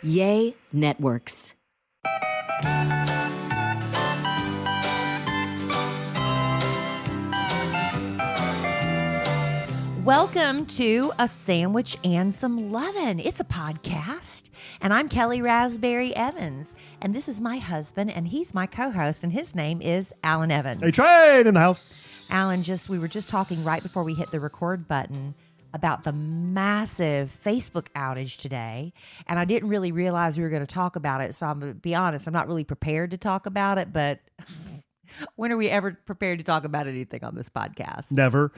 Yay Networks. Welcome to A Sandwich and Some Lovin'. It's a podcast, and I'm Kellie Raspberry Evans, and this is my husband, and he's my co-host, and his name is Alan Evans. Hey, Trey in the house. Alan, we were just talking right before we hit the record button about the massive Facebook outage today, and I didn't really realize we were going to talk about it, so I'm going to be honest, I'm not really prepared to talk about it, but when are we ever prepared to talk about anything on this podcast? Never.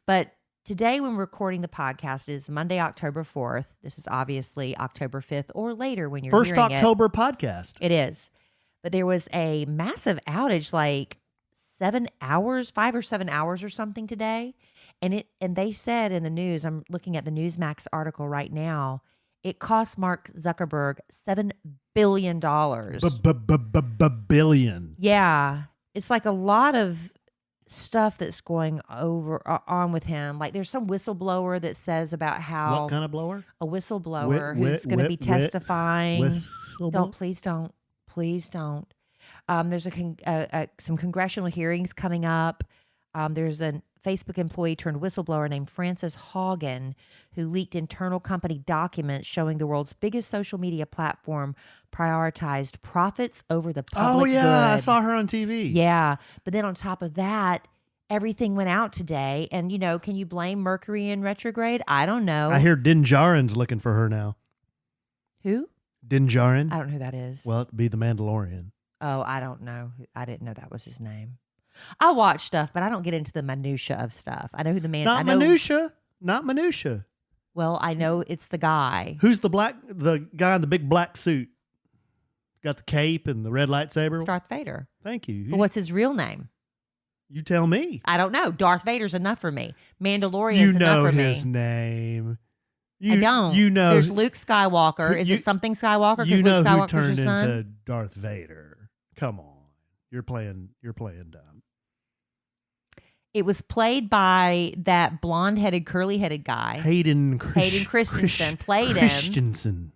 But today, when we're recording the podcast, is Monday, October 4th. This is obviously October 5th or later when you're First hearing October podcast. It is. But there was a massive outage, like 5 or 7 hours or something today. And they said in the news, I'm looking at the Newsmax article right now, it cost Mark Zuckerberg $7 billion. Billion. Yeah. It's like a lot of stuff that's going on with him. Like there's some whistleblower that says about how What kind of blower? A whistleblower who's going to be testifying. Please don't. There's some congressional hearings coming up. There's a Facebook employee turned whistleblower named Frances Haugen who leaked internal company documents showing the world's biggest social media platform prioritized profits over the public good. I saw her on TV. Yeah. But then on top of that, everything went out today. And, can you blame Mercury in retrograde? I don't know. I hear Din Djarin's looking for her now. Who? Din Djarin. I don't know who that is. Well, it'd be the Mandalorian. Oh, I don't know. I didn't know that was his name. I watch stuff, but I don't get into the minutia of stuff. I know who the man. Not minutia. Well, I know it's the guy. Who's the guy in the big black suit? Got the cape and the red lightsaber. It's Darth Vader. Thank you. But what's his real name? You tell me. I don't know. Darth Vader's enough for me. Mandalorian's enough for me. You know his name. I don't. You know. There's Luke Skywalker. Is it something Skywalker? You know Luke who Skywalker's turned your son? into Darth Vader. Come on. You're playing dumb. It was played by that blonde-headed, curly-headed guy. Hayden Christensen played him.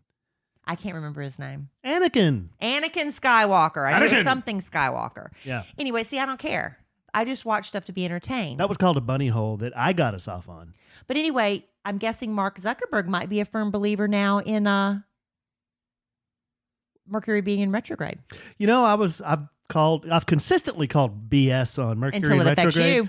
I can't remember his name. Anakin Skywalker. I know something Skywalker. Yeah. Anyway, see, I don't care. I just watch stuff to be entertained. That was called a bunny hole that I got us off on. But anyway, I'm guessing Mark Zuckerberg might be a firm believer now in Mercury being in retrograde. I've consistently called BS on Mercury until it retrograde. Affects you.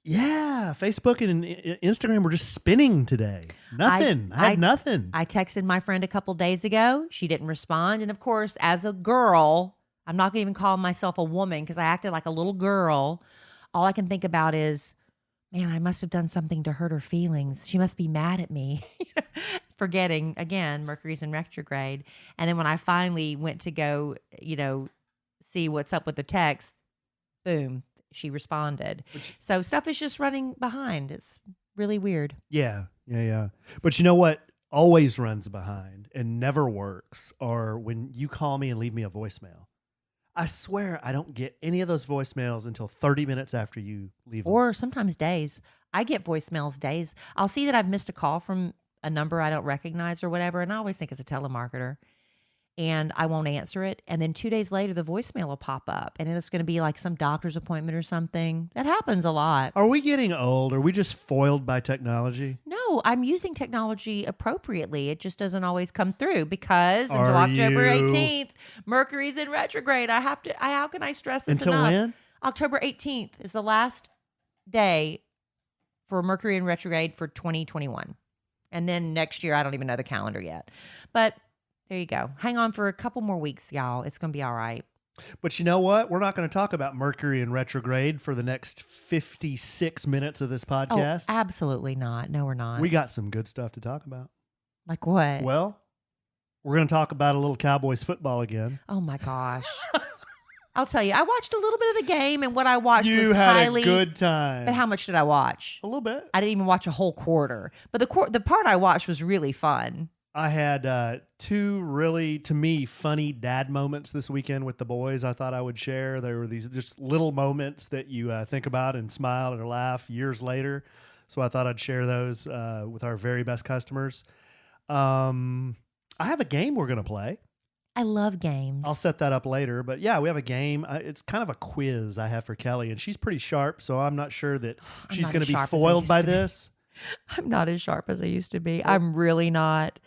Yeah, Facebook and Instagram were just spinning today. Nothing. I had nothing. I texted my friend a couple days ago. She didn't respond. And of course, as a girl, I'm not going to even call myself a woman because I acted like a little girl. All I can think about is, man, I must have done something to hurt her feelings. She must be mad at me. Forgetting, again, Mercury's in retrograde. And then when I finally went to go, see what's up with the text, boom, she responded. So stuff is just running behind. It's really weird. Yeah. But you know what always runs behind and never works are when you call me and leave me a voicemail. I swear I don't get any of those voicemails until 30 minutes after you leave them. Or sometimes days. I get voicemails days. I'll see that I've missed a call from a number I don't recognize or whatever, and I always think it's a telemarketer. And I won't answer it. And then 2 days later, the voicemail will pop up. And it's going to be like some doctor's appointment or something. That happens a lot. Are we getting old? Are we just foiled by technology? No, I'm using technology appropriately. It just doesn't always come through because until October 18th, Mercury's in retrograde. How can I stress this enough? Until when? October 18th is the last day for Mercury in retrograde for 2021. And then next year, I don't even know the calendar yet. But there you go. Hang on for a couple more weeks, y'all. It's going to be all right. But you know what? We're not going to talk about Mercury in retrograde for the next 56 minutes of this podcast. Oh, absolutely not. No, we're not. We got some good stuff to talk about. Like what? Well, we're going to talk about a little Cowboys football again. Oh, my gosh. I'll tell you, I watched a little bit of the game, and what I watched was highly... You had a good time. But how much did I watch? A little bit. I didn't even watch a whole quarter. But the part I watched was really fun. I had two really, to me, funny dad moments this weekend with the boys I thought I would share. There were these just little moments that you think about and smile or laugh years later. So I thought I'd share those with our very best customers. I have a game we're going to play. I love games. I'll set that up later. But yeah, we have a game. It's kind of a quiz I have for Kellie, and she's pretty sharp, so I'm not sure that she's going to be foiled by this. I'm not as sharp as I used to be. I'm really not.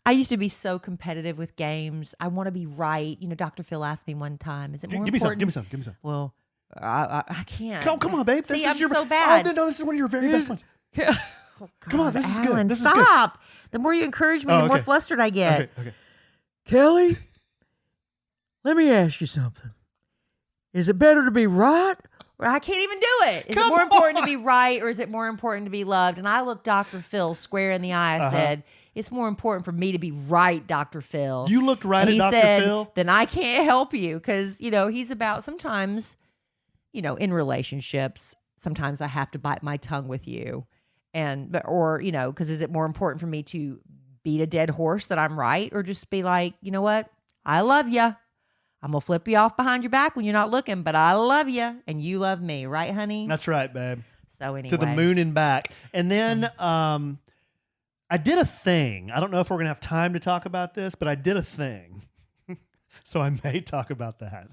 I used to be so competitive with games. I want to be right. You know, Dr. Phil asked me one time, is it more important? Give me some. Well, I can't. Come on, babe. See, I'm so bad. Oh, no, this is one of your very best ones. Oh, Come on, this is good. Alan, This stop. is good. The more you encourage me, the more flustered I get. Okay. Kellie, let me ask you something. Is it better to be right? I can't even do it. Is it more important to be right or is it more important to be loved? And I looked Dr. Phil square in the eye. I said, it's more important for me to be right, Dr. Phil. You looked right at Dr. Phil? Then I can't help you because, you know, he's about sometimes, you know, in relationships, sometimes I have to bite my tongue with you. Or, you know, because is it more important for me to beat a dead horse that I'm right or just be like, you know what? I love you. I'm going to flip you off behind your back when you're not looking, but I love you and you love me. Right, honey? That's right, babe. So anyway. To the moon and back. And then I did a thing. I don't know if we're going to have time to talk about this, but I did a thing. So I may talk about that.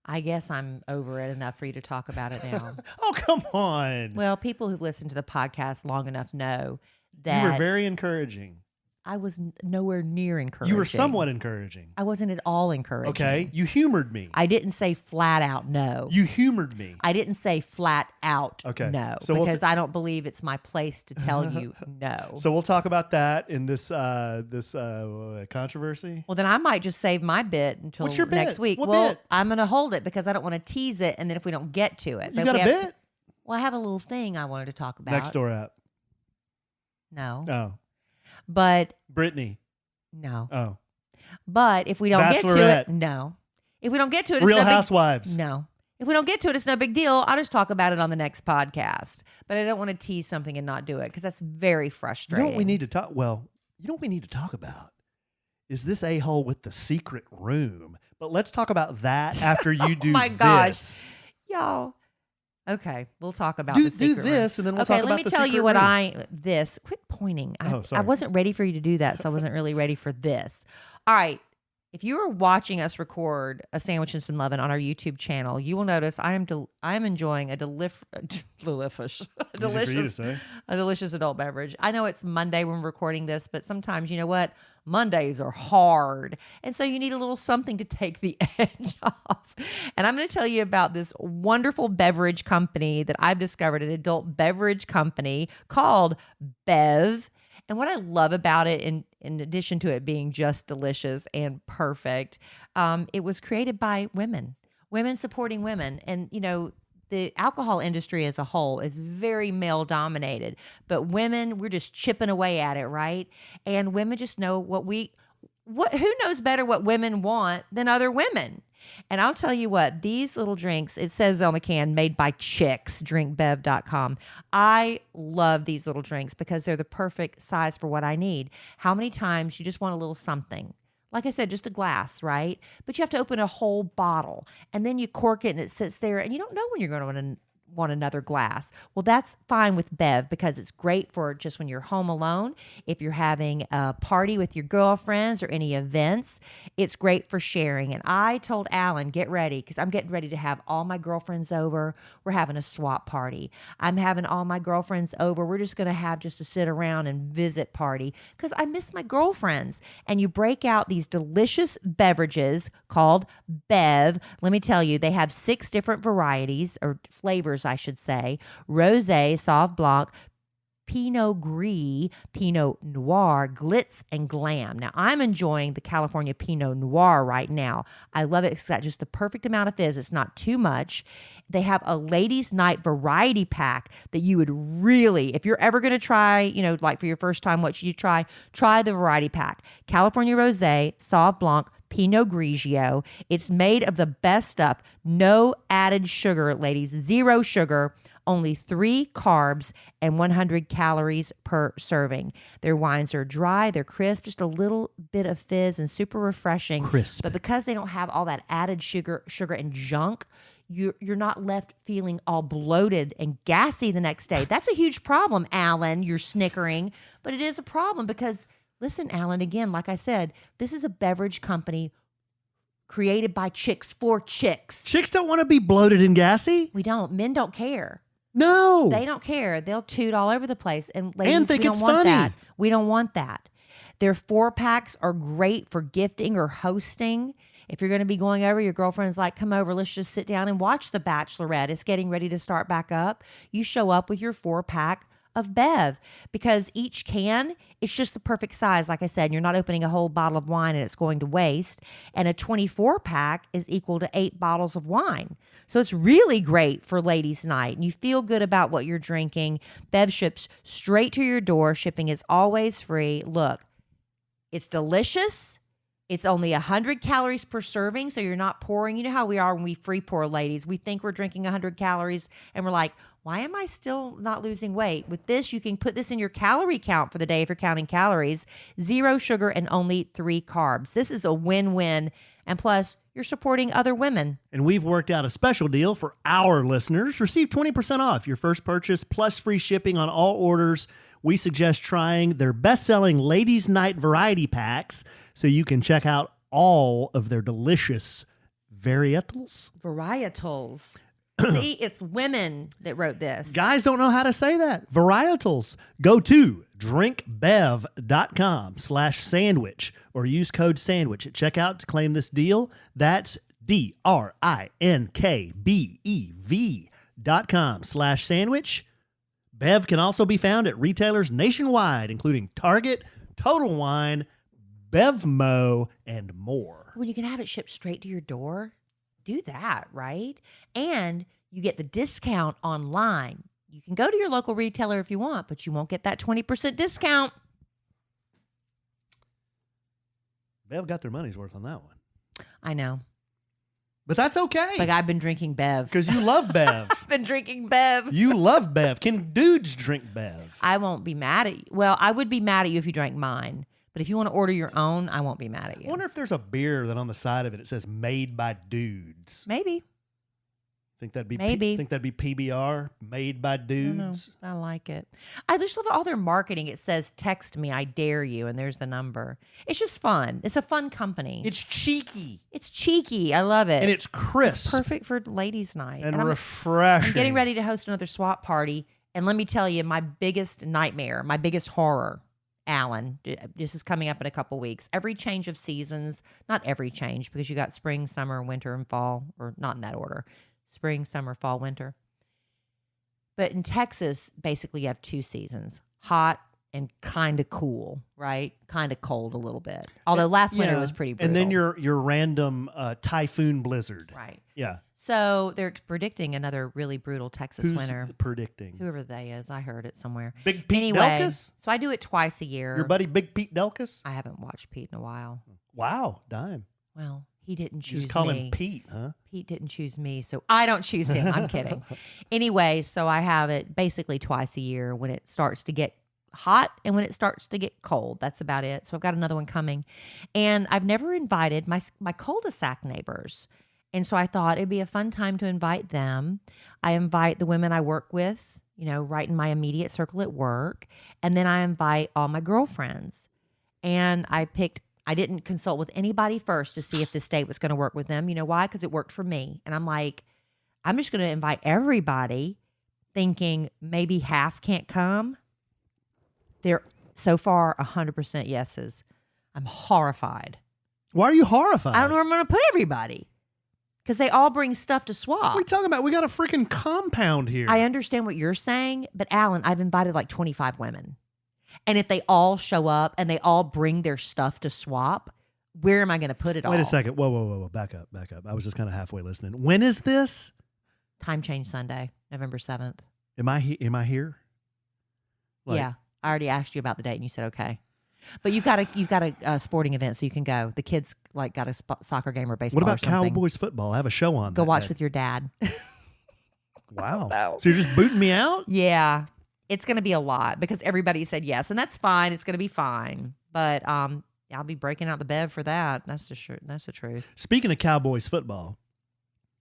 I guess I'm over it enough for you to talk about it now. Oh, come on. Well, people who've listened to the podcast long enough know that you were very encouraging. I was nowhere near encouraging. You were somewhat encouraging. I wasn't at all encouraging. Okay. You humored me. I didn't say flat out no. You humored me. I didn't say flat out no. So because I don't believe it's my place to tell you no. So we'll talk about that in this controversy. Well, then I might just save my bit until What's your next bit? week. What well, bit? I'm going to hold it because I don't want to tease it, and then if we don't get to it. You got a bit? Well, I have a little thing I wanted to talk about. Next door app. No. Oh. But. Brittany. No. Oh. But if we don't get to it, no. If we don't get to it, Real it's no Housewives. No. If we don't get to it, it's no big deal. I'll just talk about it on the next podcast. But I don't want to tease something and not do it because that's very frustrating. You know what we need to talk? Well, you know what we need to talk about is this a-hole with the secret room. But let's talk about that after you do my this. Gosh. Y'all. Okay, we'll talk about the secret do this, room. And then we'll talk about the secret room. Okay, let me tell you what room. Quit pointing. Sorry. I wasn't ready for you to do that, so I wasn't really ready for this. All right, if you are watching us record a sandwich and some lovin' on our YouTube channel, you will notice I am enjoying a delicious adult beverage. I know it's Monday when we're recording this, but sometimes you know what? Mondays are hard. And so you need a little something to take the edge off. And I'm going to tell you about this wonderful beverage company that I've discovered, an adult beverage company called Bev. And what I love about it, in addition to it being just delicious and perfect, it was created by women supporting women. And, you know, the alcohol industry as a whole is very male dominated, but women, we're just chipping away at it, right? And women just know who knows better what women want than other women. And I'll tell you what, these little drinks, it says on the can, made by chicks, drinkbev.com. I love these little drinks because they're the perfect size for what I need. How many times you just want a little something? Like I said, just a glass, right? But you have to open a whole bottle and then you cork it and it sits there and you don't know when you're going to want another glass. Well, that's fine with Bev because it's great for just when you're home alone. If you're having a party with your girlfriends or any events, it's great for sharing. And I told Alan, get ready because I'm getting ready to have all my girlfriends over. We're having a swap party. I'm having all my girlfriends over. We're just going to have just a sit around and visit party because I miss my girlfriends. And you break out these delicious beverages called Bev. Let me tell you, they have 6 different varieties or flavors, I should say: rosé, sauv blanc, Pinot Gris, Pinot Noir, Glitz, and Glam. Now, I'm enjoying the California Pinot Noir right now. I love it. It's got just the perfect amount of fizz. It's not too much. They have a ladies' night variety pack that you would really, if you're ever going to try, you know, like for your first time, what should you try? Try the variety pack. California Rosé, Sauv Blanc, Pinot Grigio. It's made of the best stuff. No added sugar, ladies. 0 sugar. Only 3 carbs and 100 calories per serving. Their wines are dry, they're crisp, just a little bit of fizz and super refreshing. Crisp. But because they don't have all that added sugar and junk, you're not left feeling all bloated and gassy the next day. That's a huge problem, Alan. You're snickering, but it is a problem because Listen, Alan, again, like I said, this is a beverage company created by chicks for chicks. Chicks don't want to be bloated and gassy. We don't. Men don't care. No. They don't care. They'll toot all over the place. And ladies, think we don't it's want funny. that. We don't want that. Their 4-packs are great for gifting or hosting. If you're going to be going over, your girlfriend's like, come over, let's just sit down and watch The Bachelorette. It's getting ready to start back up. You show up with your 4-pack of Bev because each can, it's just the perfect size. Like I said, you're not opening a whole bottle of wine and it's going to waste. And a 24-pack is equal to 8 bottles of wine. So it's really great for ladies' night. And you feel good about what you're drinking. Bev ships straight to your door. Shipping is always free. Look, it's delicious. It's only 100 calories per serving, so you're not pouring. You know how we are when we free pour, ladies. We think we're drinking 100 calories, and we're like, why am I still not losing weight? With this, you can put this in your calorie count for the day if you're counting calories. 0 sugar and only 3 carbs. This is a win-win, and plus, you're supporting other women. And we've worked out a special deal for our listeners. Receive 20% off your first purchase plus free shipping on all orders. We suggest trying their best-selling Ladies' Night Variety Packs so you can check out all of their delicious varietals. Varietals. See, it's women that wrote this. Guys don't know how to say that. Varietals. Go to drinkbev.com/sandwich or use code sandwich at checkout to claim this deal. That's drinkbev.com/sandwich. Bev can also be found at retailers nationwide, including Target, Total Wine, Bevmo, and more. When you can have it shipped straight to your door, do that, right? And you get the discount online. You can go to your local retailer if you want, but you won't get that 20% discount. Bev got their money's worth on that one. I know. But that's okay. Like I've been drinking Bev. Because you love Bev. I've been drinking Bev. You love Bev. Can dudes drink Bev? I won't be mad at you. Well, I would be mad at you if you drank mine. But if you want to order your own, I won't be mad at you. I wonder if there's a beer that on the side of it says made by dudes. Maybe. Think that'd be Maybe. Think that'd be PBR, made by I don't know. dudes. I like it. I just love all their marketing. It says, text me, I dare you. And there's the number. It's just fun. It's a fun company. It's cheeky It's cheeky. I love it. and it's crisp It's perfect for ladies' night. and I'm refreshing. getting ready to host another swap party. And let me tell you, my biggest nightmare, my biggest horror, Alan, this is coming up in a couple weeks. Every change of seasons, not every change, because you got spring, summer, winter, and fall, or not in that order. Spring, summer, fall, winter. But in Texas, basically you have 2 seasons, hot and kind of cool, right? Kind of cold a little bit. Although last winter was pretty brutal. And then your random typhoon blizzard. Right. Yeah. So they're predicting another really brutal Texas Who's winter. predicting? Whoever they is, I heard it somewhere. Big Pete Anyway, Delkus? so I do it twice a year. Your buddy Big Pete Delkus? I haven't watched Pete in a while. Wow, dime. Well, he didn't You choose just call me. him Pete, huh? Pete didn't choose me, so I don't choose him. I'm kidding. Anyway, so I have it basically twice a year when it starts to get hot and when it starts to get cold. That's about it. So I've got another one coming. And I've never invited my cul-de-sac neighbors. And so I thought it'd be a fun time to invite them. I invite the women I work with, right in my immediate circle at work. And then I invite all my girlfriends. And I didn't consult with anybody first to see if this date was going to work with them. You know why? Because it worked for me. And I'm like, I'm just going to invite everybody thinking maybe half can't come. They're so far 100% yeses. I'm horrified. Why are you horrified? I don't know where I'm going to put everybody because they all bring stuff to swap. What are we talking about? We got a freaking compound here. I understand what you're saying, but Alan, I've invited like 25 women. And if they all show up and they all bring their stuff to swap, where am I going to put it all? Wait a second. Whoa. Back up. I was just kind of halfway listening. When is this? Time change Sunday, November 7th. Am I here? Yeah. I already asked you about the date and you said okay. But you've got a sporting event so you can go. The kids got a soccer game or baseball. What about or something. Cowboys football? I have a show on. Go that watch day. with your dad. Wow. So you're just booting me out? Yeah. It's going to be a lot because everybody said yes, and that's fine. It's going to be fine. But I'll be breaking out the Bev for that. That's the truth. Speaking of Cowboys football,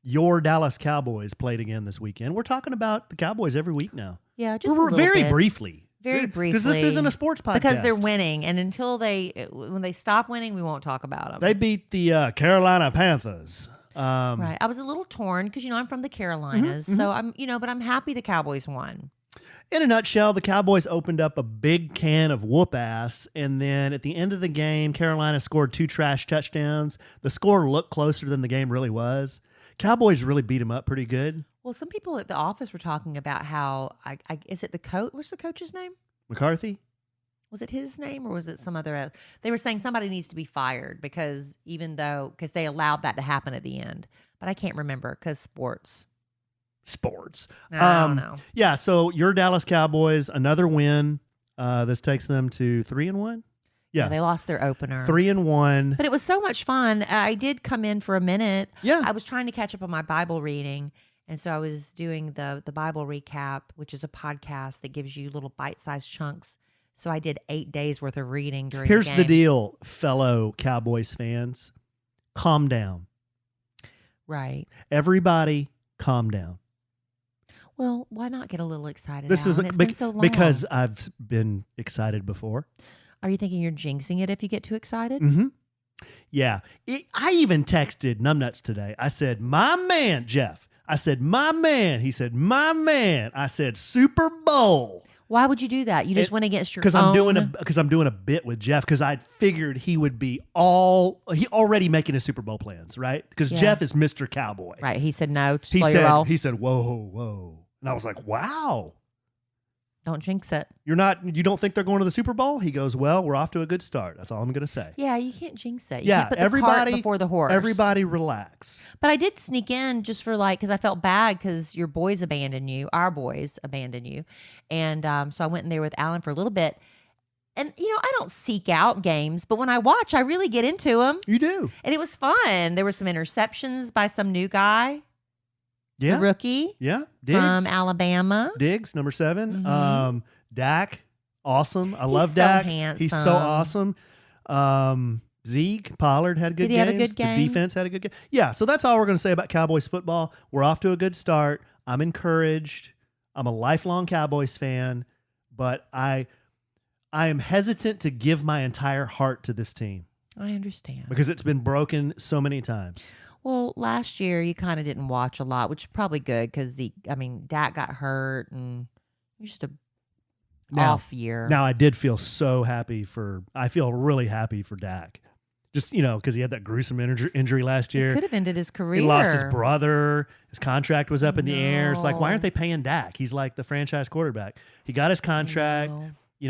your Dallas Cowboys played again this weekend. We're talking about the Cowboys every week now. Yeah, just a little very bit. briefly. Very briefly. Because this isn't a sports podcast. Because they're winning. And when they stop winning, we won't talk about them. They beat the Carolina Panthers. Right. I was a little torn because, I'm from the Carolinas. So but I'm happy the Cowboys won. In a nutshell, the Cowboys opened up a big can of whoop ass, and then at the end of the game, Carolina scored 2 trash touchdowns. The score looked closer than the game really was. Cowboys really beat them up pretty good. Well, some people at the office were talking about how, is it the coach? What's the coach's name? McCarthy? Was it his name or was it some other? They were saying somebody needs to be fired because they allowed that to happen at the end. But I can't remember because sports. I don't know. Yeah, so your Dallas Cowboys, another win. This takes them to 3-1. Yeah, they lost their opener. 3-1. But it was so much fun. I did come in for a minute. Yeah. I was trying to catch up on my Bible reading. And so I was doing the Bible recap, which is a podcast that gives you little bite-sized chunks. So I did 8 days worth of reading during Here's the game. the deal, fellow Cowboys fans. Calm down. Right. Everybody calm down. Well, why not get a little excited? It's been so long. Because I've been excited before. Are you thinking you're jinxing it if you get too excited? Mm-hmm. Yeah. I even texted Numbnuts today. I said, my man, Jeff. I said, my man. He said, my man. I said, Super Bowl. Why would you do that? You just went against your own. Because I'm doing a bit with Jeff because I figured he would be he already making his Super Bowl plans, right? Because Jeff is Mr. Cowboy. Right. He said no. Your he said, whoa. And I was like, wow. Don't jinx it. You don't think they're going to the Super Bowl? He goes, well, we're off to a good start. That's all I'm going to say. Yeah, you can't jinx it. You Yeah, can't put the cart before the horse. Everybody relax. But I did sneak in just for because I felt bad because your boys abandoned you. Our boys abandoned you. And so I went in there with Alan for a little bit. And, I don't seek out games, but when I watch, I really get into them. You do. And it was fun. There were some interceptions by some new guy. Yeah. The rookie. Yeah. Diggs. From Alabama. Diggs, number 7. Mhm. Dak, awesome. I He's love so Dak. handsome. He's so awesome. Zeke, Pollard had good Did he games. have a good game? The defense had a good game. Yeah, so that's all we're going to say about Cowboys football. We're off to a good start. I'm encouraged. I'm a lifelong Cowboys fan, but I am hesitant to give my entire heart to this team. I understand. Because it's been broken so many times. Well, last year you kind of didn't watch a lot, which is probably good because Dak got hurt and it was just a off year. Now I did feel so happy I feel really happy for Dak. Just, because he had that gruesome injury last year. He could have ended his career. He lost his brother. His contract was up in the air. It's like, why aren't they paying Dak? He's like the franchise quarterback. He got his contract. He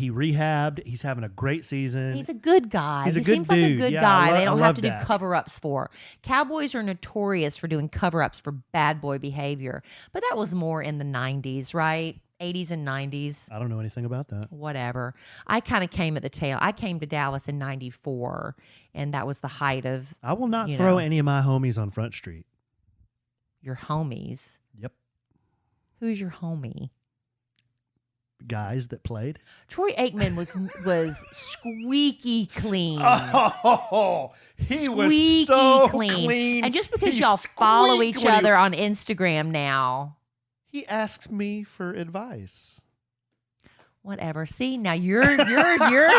rehabbed. He's having a great season. He's a good guy. He seems like a good Yeah, guy. They don't have to Dak. do cover-ups for. Cowboys are notorious for doing cover-ups for bad boy behavior. But that was more in the 90s, right? 80s and 90s. I don't know anything about that. Whatever. I kind of came at the tail. I came to Dallas in 94, and that was the height of I will not throw any of my homies on Front Street. your homies. Yep. Who's your homie? Guys that played. Troy Aikman was squeaky clean. Oh, he was Squeaky so clean. clean. And just because He y'all follow squeaked each when he- other on Instagram now. He asks me for advice. Whatever. See, now you're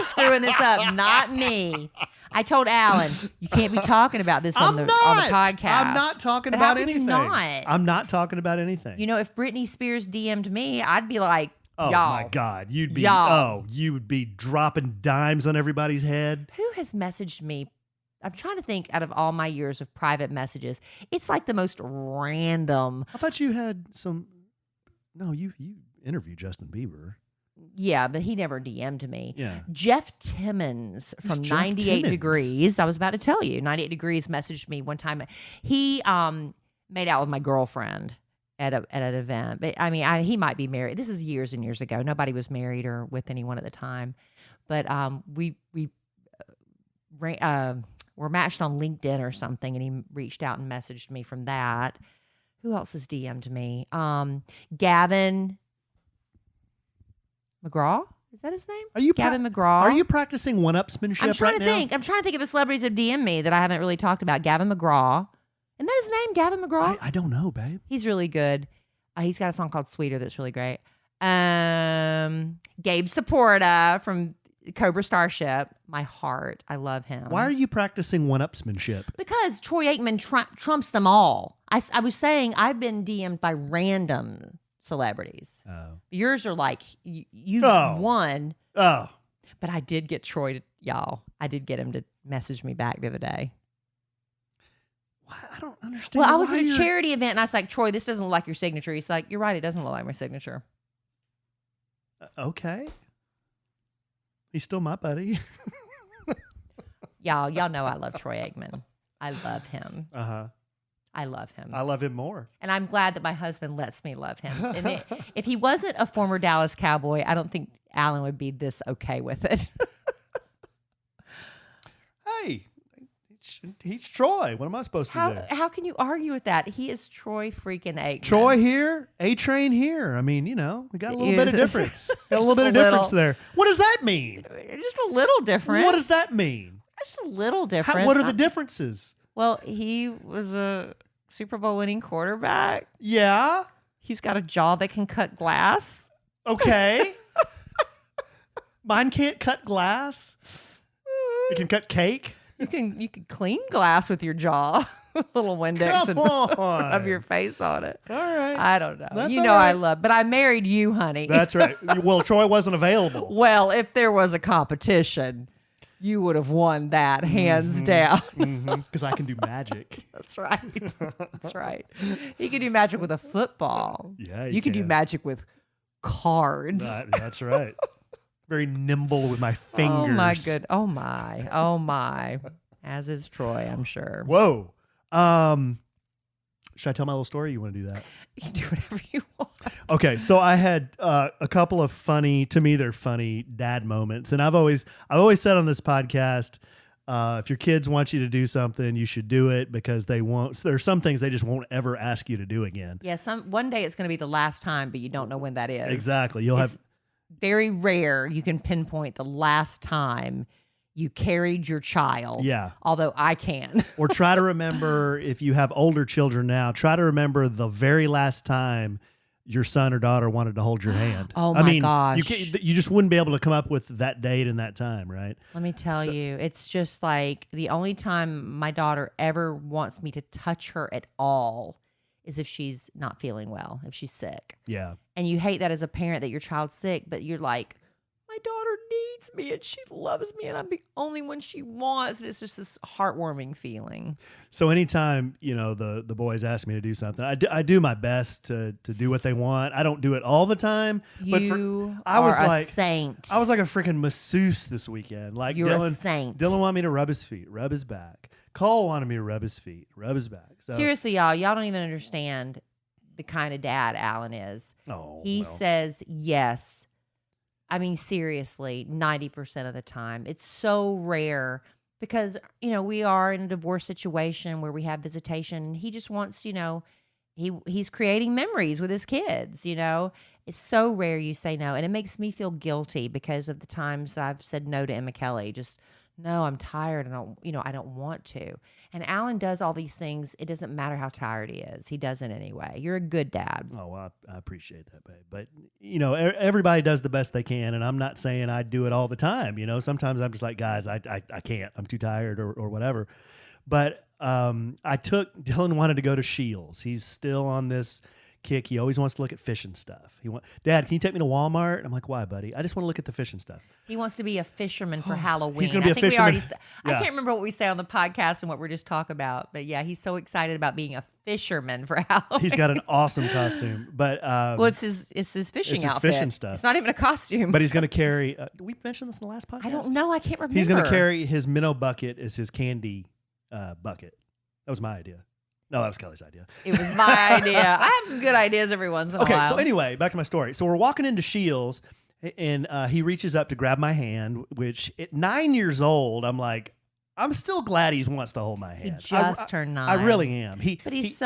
screwing this up, not me. I told Alan, you can't be talking about this on the podcast. I'm not talking But about how could you anything. not? I'm not talking about anything. If Britney Spears DM'd me, I'd be like, oh y'all. my God, you would be dropping dimes on everybody's head. Who has messaged me? I'm trying to think out of all my years of private messages. It's like the most random. I thought you had some. No, you interviewed Justin Bieber. Yeah, but he never DM'd me. Yeah. Jeff Timmons from Who's Jeff 98 Timmons? Degrees. I was about to tell you. 98 Degrees messaged me one time. He made out with my girlfriend at an event. But he might be married. This is years and years ago. Nobody was married or with anyone at the time. But we were matched on LinkedIn or something, and he reached out and messaged me from that. Who else has DM'd me? Gavin McGraw? Is that his name? Are you Gavin McGraw? Are you practicing one-upsmanship I'm trying right to now? think. I'm trying to think of the celebrities that DM me that I haven't really talked about. Gavin McGraw. Isn't that his name? Gavin McGraw? I don't know, babe. He's really good. He's got a song called Sweeter that's really great. Gabe Saporta from Cobra Starship. My heart. I love him. Why are you practicing one-upsmanship? Because Troy Aikman trumps them all. I was saying I've been DM'd by random celebrities. Oh. Yours are like, you Oh. won. Oh. But I did get Troy I did get him to message me back the other day. Why? I don't understand. Well, I was why at a you're- charity event and I was like, Troy, this doesn't look like your signature. He's like, you're right. It doesn't look like my signature. Okay. He's still my buddy. Y'all know I love Troy Aikman. I love him. Uh-huh. I love him. I love him more. And I'm glad that my husband lets me love him. And if he wasn't a former Dallas Cowboy, I don't think Alan would be this okay with it. Hey, he's Troy. What am I supposed to do? How can you argue with that? He is Troy freaking Aikman. Troy here, A-Train here. I mean, we got a little bit of Is- difference. Got a little bit of Just a difference little. there. What does that mean? Just a little different. What does that mean? Just a little different. What are the differences? Well, he was a Super Bowl winning quarterback. Yeah. He's got a jaw that can cut glass. Okay. Mine can't cut glass. It can cut cake. You can clean glass with your jaw. A little Windex Come and rub on. your face on it. All right. I don't know. That's You all know I right. love, but I married you, honey. That's right. Well, Troy wasn't available. Well, if there was a competition, you would have won that hands down. Because I can do magic. That's right. That's right. He can do magic with a football. Yeah, You can do magic with cards. That's right. Very nimble with my fingers. Oh my good. Oh my. Oh my. As is Troy, I'm sure. Whoa. Should I tell my little story? You want to do that? You can do whatever you want. Okay, so I had a couple of funny, to me, they're funny dad moments, and I've always said on this podcast, if your kids want you to do something, you should do it because they won't. There's some things they just won't ever ask you to do again. Yeah, one day it's going to be the last time, but you don't know when that is. Exactly. You'll It's have very rare you can pinpoint the last time you carried your child. Yeah. Although I can. or try to remember if you have older children now. Try to remember the very last time your son or daughter wanted to hold your hand. Oh, I my mean, gosh. you just wouldn't be able to come up with that date and that time, right? Let me tell you, it's just like the only time my daughter ever wants me to touch her at all is if she's not feeling well, if she's sick. Yeah. And you hate that as a parent that your child's sick, but you're like, my daughter needs me and she loves me and I'm the only one she wants. And it's just this heartwarming feeling. So anytime, the boys ask me to do something, I do my best to do what they want. I don't do it all the time. You I was are like a saint. I was like a freaking masseuse this weekend. Like You're Dylan, a saint. Dylan wanted me to rub his feet, rub his back. Cole wanted me to rub his feet, rub his back. So, Seriously, y'all don't even understand the kind of dad Alan is. He well. says yes. I mean, seriously, 90% of the time. It's so rare because, we are in a divorce situation where we have visitation and he just wants, he's creating memories with his kids, It's so rare you say no. And it makes me feel guilty because of the times I've said no to Emma Kellie. Just, no, I'm tired. I don't want to. And Alan does all these things. It doesn't matter how tired he is. He does it anyway. You're a good dad. Oh, well, I appreciate that, babe. But, everybody does the best they can. And I'm not saying I do it all the time. Sometimes I'm just like, guys, I can't. I'm too tired or whatever. But Dylan wanted to go to Shields. He's still on this kick. He always wants to look at fishing stuff. Dad, can you take me to Walmart? I'm like, why, buddy? I just want to look at the fishing stuff. He wants to be a fisherman for Halloween. He's gonna be I a think fisherman. we already I Yeah. can't remember what we say on the podcast and what we're just talking about. But yeah, he's so excited about being a fisherman for Halloween. He's got an awesome costume. But well, it's his fishing it's his outfit. fishing stuff. It's not even a costume. but he's going to carry, did we mention this in the last podcast? I don't know. I can't remember. He's going to carry his minnow bucket as his candy bucket. That was my idea. No, that was Kelly's idea. It was my idea. I have some good ideas every once in a while. Okay, so anyway, back to my story. So we're walking into Shields, and he reaches up to grab my hand, which at 9 years old, I'm like, I'm still glad he wants to hold my He hand. just turned 9. I really am. But he's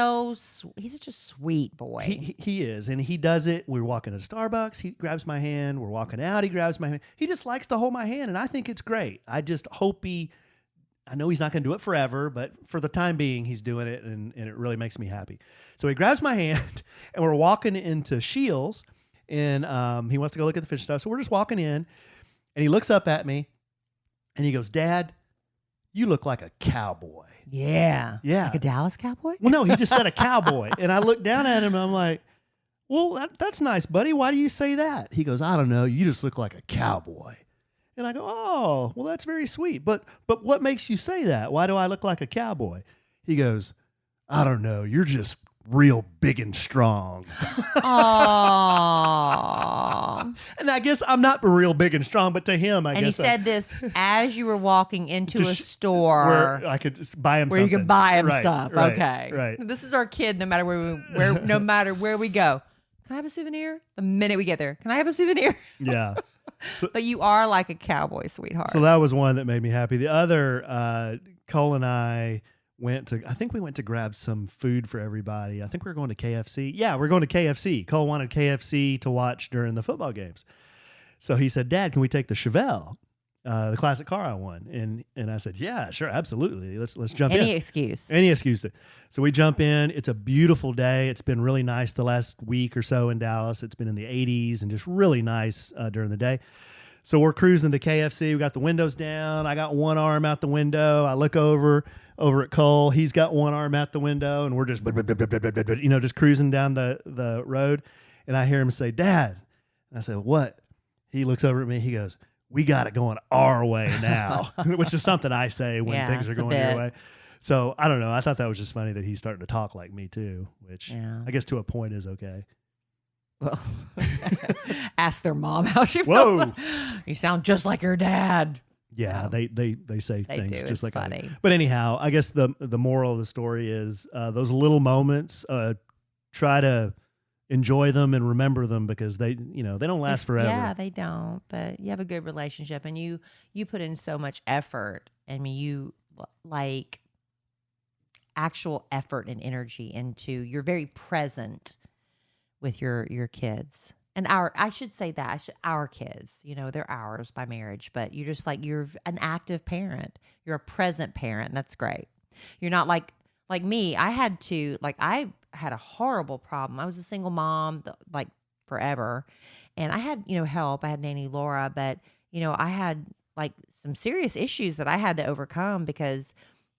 he's such a sweet boy. He is, and he does it. We're walking to Starbucks. He grabs my hand. We're walking out. He grabs my hand. He just likes to hold my hand, and I think it's great. I just hope I know he's not going to do it forever, but for the time being, he's doing it, and it really makes me happy. So he grabs my hand, and we're walking into Shields, and he wants to go look at the fish stuff. So we're just walking in, and he looks up at me, and he goes, "Dad, you look like a cowboy." Yeah. Yeah. Like a Dallas cowboy? Well, no, he just said a cowboy, and I looked down at him, and I'm like, "Well, that's nice, buddy. Why do you say that?" He goes, "I don't know. You just look like a cowboy." And I go, "Oh, well, that's very sweet. But what makes you say that? Why do I look like a cowboy?" He goes, "I don't know. You're just real big and strong." Aww. And I guess I'm not real big and strong, but to him, I And guess he said this as you were walking into a store where I could just buy him where you something. could buy him Right, stuff. right, Okay. Right. This is our kid, no matter no matter where we go. Can I have a souvenir? The minute we get there, can I have a souvenir? Yeah. But you are like a cowboy, sweetheart. So that was one that made me happy. The other, Cole and I we went to grab some food for everybody. I think we were going to KFC. Yeah, we're going to KFC. Cole wanted KFC to watch during the football games. So he said, "Dad, can we take the Chevelle, the classic car I won?" And I said, "Yeah, sure, absolutely. Let's jump in." Any excuse. Any excuse. So we jump in. It's a beautiful day. It's been really nice the last week or so in Dallas. It's been in the 80s and just really nice during the day. So we're cruising to KFC. We got the windows down. I got one arm out the window. I look over at Cole. He's got one arm out the window, and we're just, just cruising down the road. And I hear him say, "Dad." And I said, "What?" He looks over at me. He goes, "We got it going our way now," which is something I say when things are going your way. So I don't know. I thought that was just funny that he's starting to talk like me too, which I guess to a point is okay. Well, ask their mom how she feels. Whoa. You sound just like your dad. Yeah, No. they say things do. just It's like I do. funny. But anyhow, I guess the moral of the story is those little moments. Try to enjoy them and remember them because they don't last forever. Yeah, they don't. But you have a good relationship, and you put in so much effort. I mean, you like actual effort and energy into. You're very present with your kids. And I should say that our kids, they're ours by marriage, but you're just like, you're an active parent. You're a present parent. And that's great. You're not like me. I had a horrible problem. I was a single mom, forever. And I had, help. I had Nanny Laura, but, I had some serious issues that I had to overcome because,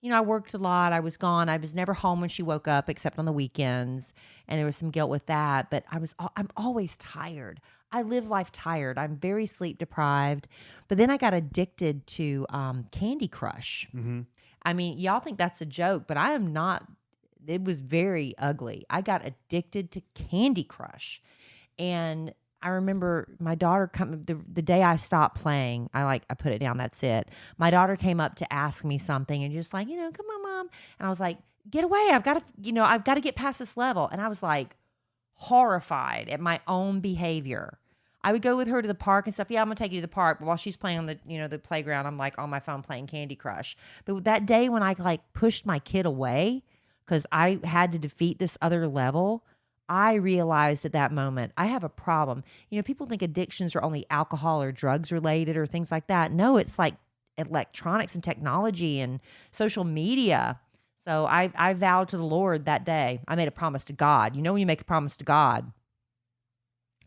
I worked a lot. I was gone. I was never home when she woke up except on the weekends. And there was some guilt with that. But I'm always tired. I live life tired. I'm very sleep deprived. But then I got addicted to Candy Crush. Mm-hmm. I mean, y'all think that's a joke, but I am not. It was very ugly. I got addicted to Candy Crush. And I remember my daughter the day I stopped playing, I put it down. That's it. My daughter came up to ask me something and just like, "Come on, Mom." And I was like, "Get away. I've got to get past this level." And I was like horrified at my own behavior. I would go with her to the park and stuff. "Yeah, I'm going to take you to the park." But while she's playing on the playground, I'm on my phone playing Candy Crush. But that day when I pushed my kid away because I had to defeat this other level, I realized at that moment, I have a problem. People think addictions are only alcohol or drugs related or things like that. No, it's like electronics and technology and social media. So I vowed to the Lord that day. I made a promise to God. When you make a promise to God.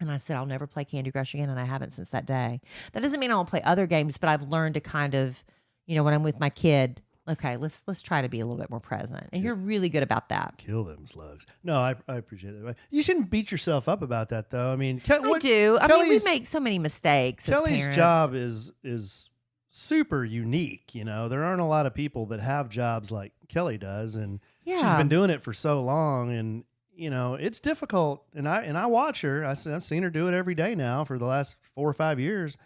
And I said, I'll never play Candy Crush again. And I haven't since that day. That doesn't mean I won't play other games, but I've learned to kind of, when I'm with my kid, okay, let's try to be a little bit more present. And you're really good about that. Kill them slugs. No, I appreciate that. You shouldn't beat yourself up about that, though. I mean, I do. I mean, we make so many mistakes as Kellie's parents. job is super unique. There aren't a lot of people that have jobs like Kellie does, and she's been doing it for so long, and it's difficult. And I watch her. I've seen her do it every day now for the last 4 or 5 years.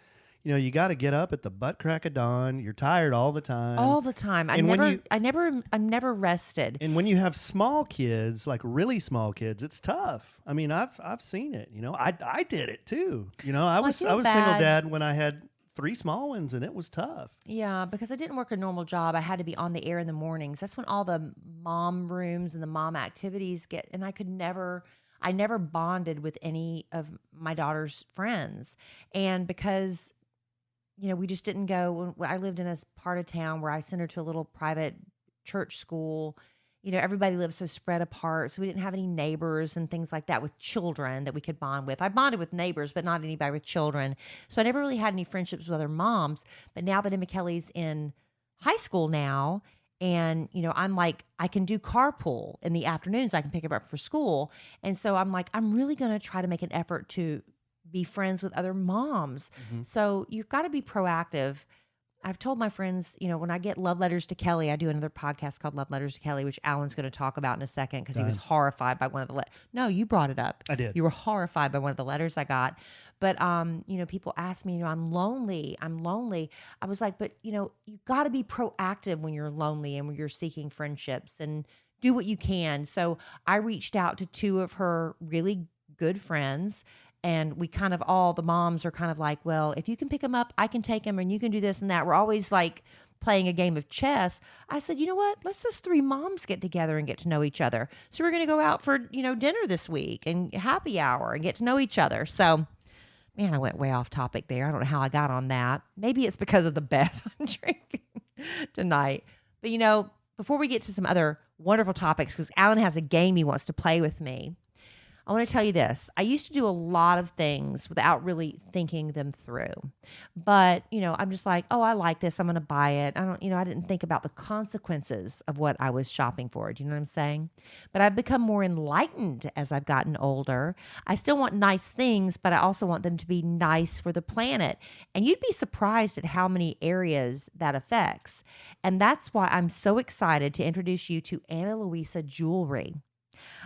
You got to get up at the butt crack of dawn. You're tired all the time. All the time. I'm never rested. And when you have small kids, like really small kids, it's tough. I mean, I've seen it. I did it too. I was a single dad when I had 3 small ones, and it was tough. Yeah, because I didn't work a normal job. I had to be on the air in the mornings. That's when all the mom rooms and the mom activities and I never bonded with any of my daughter's friends. And because we just didn't go. I lived in a part of town where I sent her to a little private church school. everybody lives so spread apart. So we didn't have any neighbors and things like that with children that we could bond with. I bonded with neighbors, but not anybody with children. So I never really had any friendships with other moms. But now that Emma Kellie's in high school now, and, I'm like, I can do carpool in the afternoons. I can pick her up for school. And so I'm like, I'm really going to try to make an effort to be friends with other moms. So you've got to be proactive. I've told my friends, when I get love letters to Kellie, I do another podcast called Love Letters to Kellie, which Alan's going to talk about in a second because he was horrified by one of the No, you brought it up. I did. You were horrified by one of the letters I got. But, people ask me, I'm lonely. I was like, but, you got to be proactive when you're lonely and when you're seeking friendships and do what you can. So I reached out to two of her really good friends. And we kind of the moms are kind of like, well, if you can pick them up, I can take them and you can do this and that. We're always like playing a game of chess. I said, you know what? Let's just three moms get together and get to know each other. So we're going to go out for, dinner this week and happy hour and get to know each other. So, man, I went way off topic there. I don't know how I got on that. Maybe it's because of the Beth I'm drinking tonight. But, before we get to some other wonderful topics, because Alan has a game he wants to play with me, I want to tell you this. I used to do a lot of things without really thinking them through. But, I'm just like, oh, I like this. I'm going to buy it. I didn't think about the consequences of what I was shopping for. Do you know what I'm saying? But I've become more enlightened as I've gotten older. I still want nice things, but I also want them to be nice for the planet. And you'd be surprised at how many areas that affects. And that's why I'm so excited to introduce you to Ana Luisa Jewelry.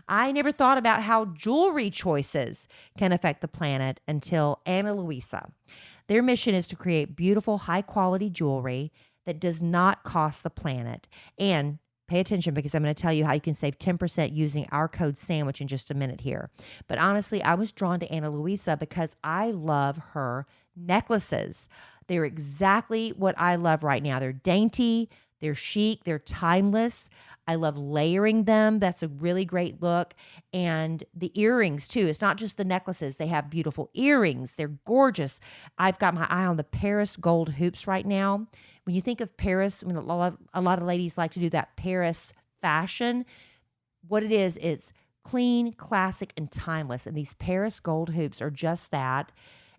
I never thought about how jewelry choices can affect the planet until Ana Luisa. Their mission is to create beautiful, high-quality jewelry that does not cost the planet. And pay attention because I'm going to tell you how you can save 10% using our code SANDWICH in just a minute here. But honestly, I was drawn to Ana Luisa because I love her necklaces. They're exactly what I love right now. They're dainty, they're chic, they're timeless. I love layering them. That's a really great look. And the earrings too. It's not just the necklaces. They have beautiful earrings. They're gorgeous. I've got my eye on the Paris gold hoops right now. When you think of Paris, a lot of ladies like to do that Paris fashion. What it is, it's clean, classic, and timeless. And these Paris gold hoops are just that.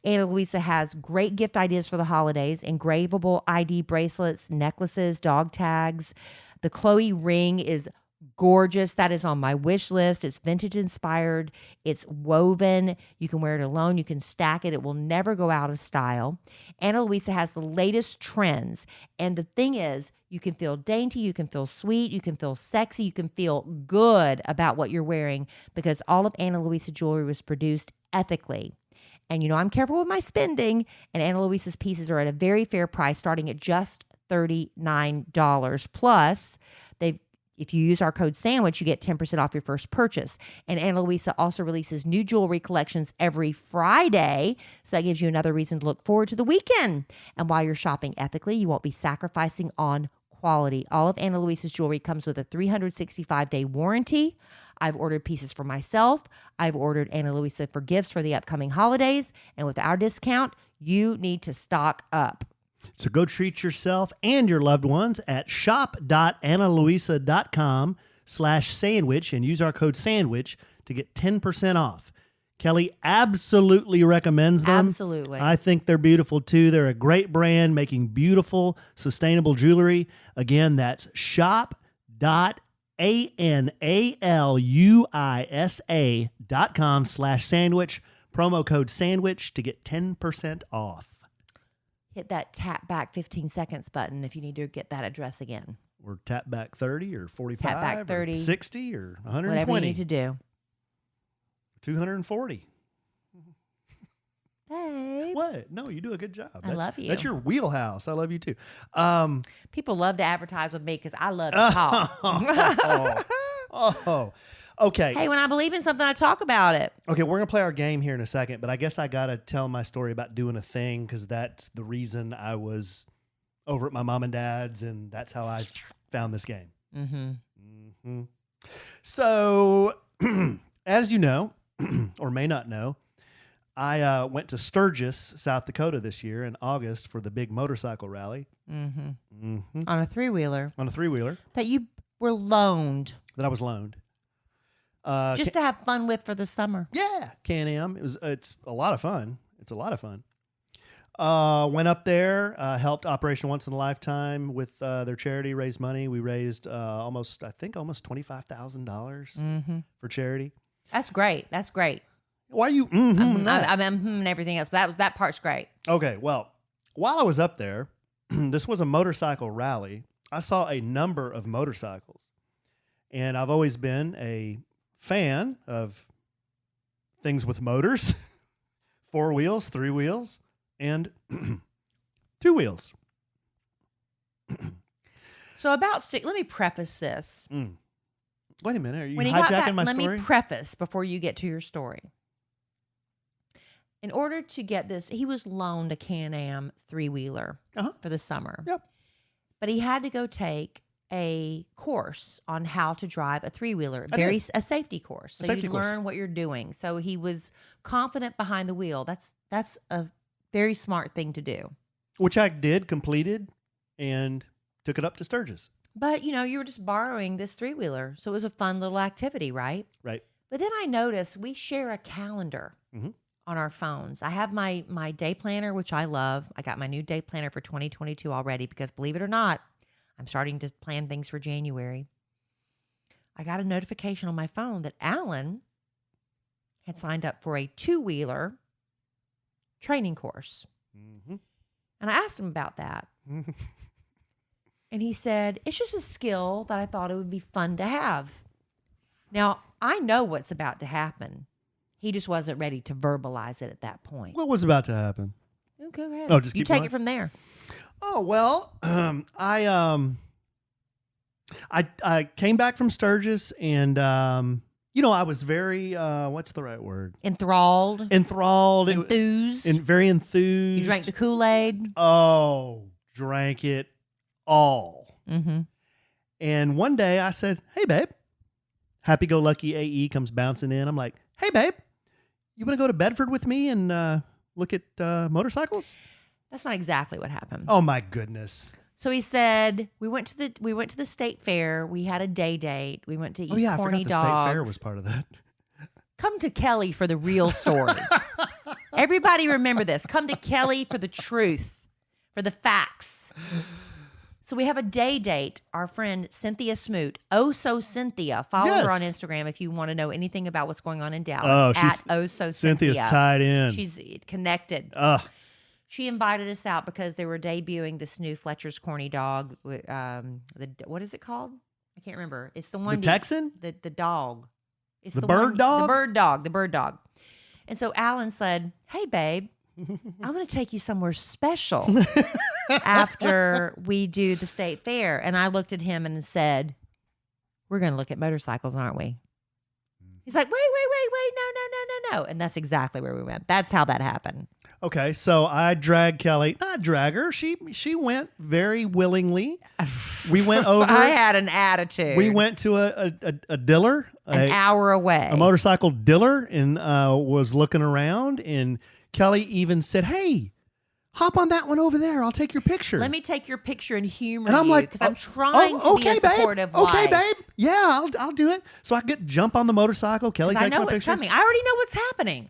Ana Luisa has great gift ideas for the holidays, engravable ID bracelets, necklaces, dog tags. The Chloe ring is gorgeous. That is on my wish list. It's vintage inspired. It's woven. You can wear it alone. You can stack it. It will never go out of style. Ana Luisa has the latest trends. And the thing is, you can feel dainty. You can feel sweet. You can feel sexy. You can feel good about what you're wearing because all of Ana Luisa jewelry was produced ethically. And I'm careful with my spending. And Ana Luisa's pieces are at a very fair price, starting at just $39 plus. If you use our code SANDWICH, you get 10% off your first purchase. And Ana Luisa also releases new jewelry collections every Friday. So that gives you another reason to look forward to the weekend. And while you're shopping ethically, you won't be sacrificing on quality. All of Ana Luisa's jewelry comes with a 365-day warranty. I've ordered pieces for myself. I've ordered Ana Luisa for gifts for the upcoming holidays. And with our discount, you need to stock up. So go treat yourself and your loved ones at shop.analuisa.com/sandwich and use our code SANDWICH to get 10% off. Kellie absolutely recommends them. Absolutely. I think they're beautiful too. They're a great brand making beautiful, sustainable jewelry. Again, that's shop.analuisa.com/sandwich. Promo code SANDWICH to get 10% off. Hit that tap back 15 seconds button if you need to get that address again. Or tap back 30 or 45 Tap back 30. or 60 or 120. Whatever you need to do. 240. Babe. What? No, you do a good job. I love you. That's your wheelhouse. I love you too. People love to advertise with me because I love to talk. Okay. Hey, when I believe in something, I talk about it. Okay, we're going to play our game here in a second, but I guess I got to tell my story about doing a thing because that's the reason I was over at my mom and dad's, and that's how I found this game. Mm-hmm. So, as you know, or may not know, I went to Sturgis, South Dakota this year in August for the big motorcycle rally. On a three-wheeler. On a three-wheeler. That you were loaned. that I was loaned. Just to have fun with for the summer. Yeah, Can-Am. It's a lot of fun. It's a lot of fun. Went up there, helped Operation Once in a Lifetime with their charity, raise money. We raised almost $25,000 for charity. That's great. That's great. Why are you? I'm and everything else. That part's great. Okay, well, while I was up there, this was a motorcycle rally. I saw a number of motorcycles, and I've always been a fan of things with motors, 4 wheels, 3 wheels, and 2 wheels. So about let me preface this. Wait a minute. Are you When he got hijacking back, my let story? me preface before you get to your story. In order to get this, he was loaned a Can-Am 3-wheeler for the summer. Yep. But he had to go take a course on how to drive a 3-wheeler, a safety course. So you learn what you're doing. So he was confident behind the wheel. That's a very smart thing to do. Which I did, completed, and took it up to Sturgis. But, you were just borrowing this 3-wheeler. So it was a fun little activity, right? Right. But then I noticed we share a calendar on our phones. I have my day planner, which I love. I got my new day planner for 2022 already because, believe it or not, I'm starting to plan things for January. I got a notification on my phone that Alan had signed up for a 2-wheeler training course. And I asked him about that. And he said, it's just a skill that I thought it would be fun to have. Now, I know what's about to happen. He just wasn't ready to verbalize it at that point. What was about to happen? Oh, go ahead. Oh, just you keep take going? it from there. Oh, well, I came back from Sturgis and, I was very, what's the right word? Enthralled. Enthused. Very enthused. You drank the Kool-Aid. Oh, drank it all. Mm-hmm. And one day I said, hey, babe. Happy-go-lucky AE comes bouncing in. I'm like, hey, babe, you want to go to Bedford with me and look at motorcycles? That's not exactly what happened. Oh, my goodness. So he said, we went to the state fair. We had a day date. We went to eat corny dogs. I forgot the state fair was part of that. Come to Kellie for the real story. Everybody remember this. Come to Kellie for the truth, for the facts. So we have a day date. Our friend Cynthia Smoot, Oh So Cynthia. Follow her on Instagram if you want to know anything about what's going on in Dallas. At Oh So Cynthia. Cynthia's tied in. She's connected. She invited us out because they were debuting this new Fletcher's Corny Dog. What is it called? I can't remember. It's the one. The Texan? The dog. It's the bird dog? The bird dog. And so Alan said, hey, babe, I'm going to take you somewhere special after we do the state fair. And I looked at him and said, we're going to look at motorcycles, aren't we? He's like, wait, no. And that's exactly where we went. That's how that happened. Okay, so I dragged Kellie. Not drag her. She went very willingly. We went over. I had an attitude. We went to a dealer. An hour away. A motorcycle dealer and was looking around. And Kellie even said, hey, hop on that one over there. I'll take your picture. Let me take your picture and humor and I'm you like, because I'm trying to be a supportive wife. Okay, babe. Yeah, I'll do it. So I jump on the motorcycle. Kellie takes my picture. I know what's coming. I already know what's happening.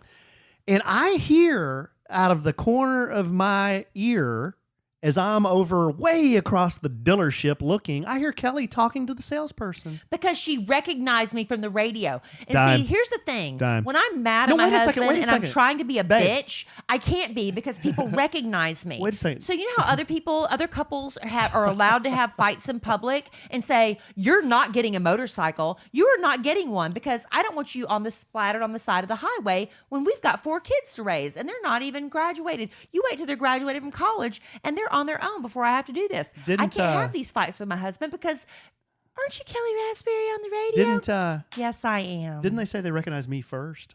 And I hear out of the corner of my ear, as I'm over way across the dealership looking, I hear Kellie talking to the salesperson. Because she recognized me from the radio. And Dime. see, here's the thing. Dime. When I'm mad at my husband wait a and I'm second. trying to be a Babe. bitch, I can't be because people recognize me. Wait a second. So you know how other couples are allowed to have fights in public and say, you're not getting a motorcycle. You are not getting one because I don't want you splattered on the side of the highway when we've got 4 kids to raise and they're not even graduated. You wait till they're graduated from college and they're on their own before I have to do this. I can't have these fights with my husband because aren't you Kellie Raspberry on the radio? Yes, I am. Didn't they say they recognized me first?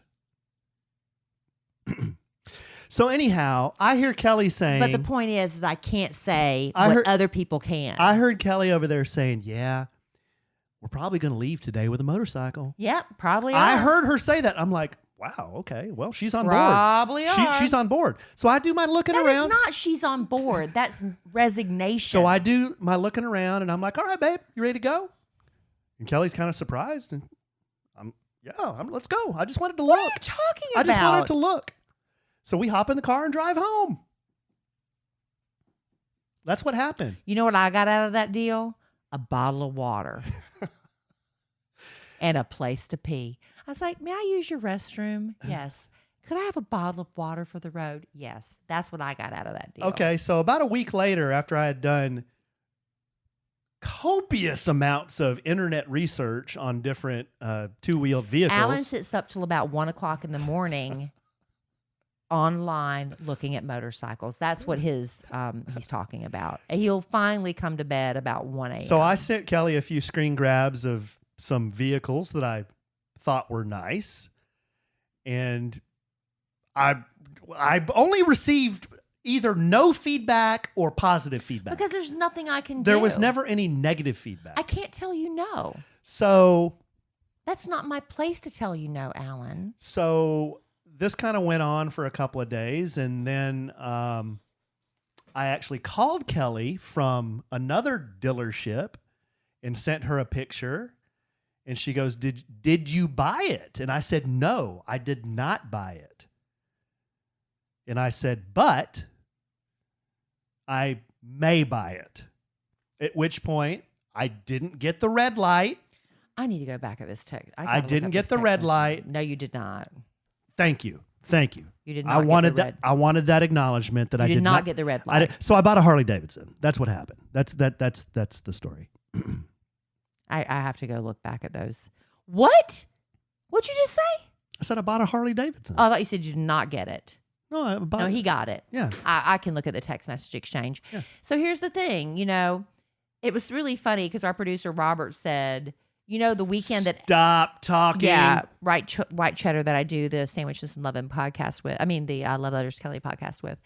So anyhow, I hear Kellie saying. But the point is I can't say what other people can. I heard Kellie over there saying, yeah, we're probably going to leave today with a motorcycle. Yep, probably are. I heard her say that. I'm like, wow, okay, well, she's on board. Probably are. She's on board. So I do my looking around. That is not she's on board. That's resignation. So I do my looking around, and I'm like, all right, babe, you ready to go? And Kelly's kind of surprised. And let's go. I just wanted to What look. are you talking I about? just wanted to look. So we hop in the car and drive home. That's what happened. You know what I got out of that deal? A bottle of water and a place to pee. I was like, may I use your restroom? Yes. Could I have a bottle of water for the road? Yes. That's what I got out of that deal. Okay, so about a week later, after I had done copious amounts of internet research on different two-wheeled vehicles. Alan sits up till about 1 o'clock in the morning online looking at motorcycles. That's what he's talking about. He'll finally come to bed about 1 a.m. So I sent Kelly a few screen grabs of some vehicles that I thought were nice. And I only received either no feedback or positive feedback. Because there's nothing I can do. There was never any negative feedback. I can't tell you no. So That's not my place to tell you no, Alan. So this kind of went on for a couple of days, and then I actually called Kelly from another dealership and sent her a picture, and she goes, "Did you buy it?" And I said, "No, I did not buy it." And I said, "But I may buy it." At which point, I didn't get the red light. I need to go back at this text. I didn't get the red light. No, you did not. Thank you. You did not. I wanted get the that. I wanted that acknowledgement that You I did not get the red light. So I bought a Harley Davidson. That's what happened. That's the story. I have to go look back at those. What? What'd you just say? I said I bought a Harley Davidson. Oh, I thought you said you did not get it. No, I bought No, it. he got it. Yeah. I can look at the text message exchange. Yeah. So here's the thing, it was really funny because our producer Robert said, the weekend that Stop talking. yeah, white cheddar that I do the Sandwiches and Lovin' podcast with. I mean the Love Letters Kelly podcast with.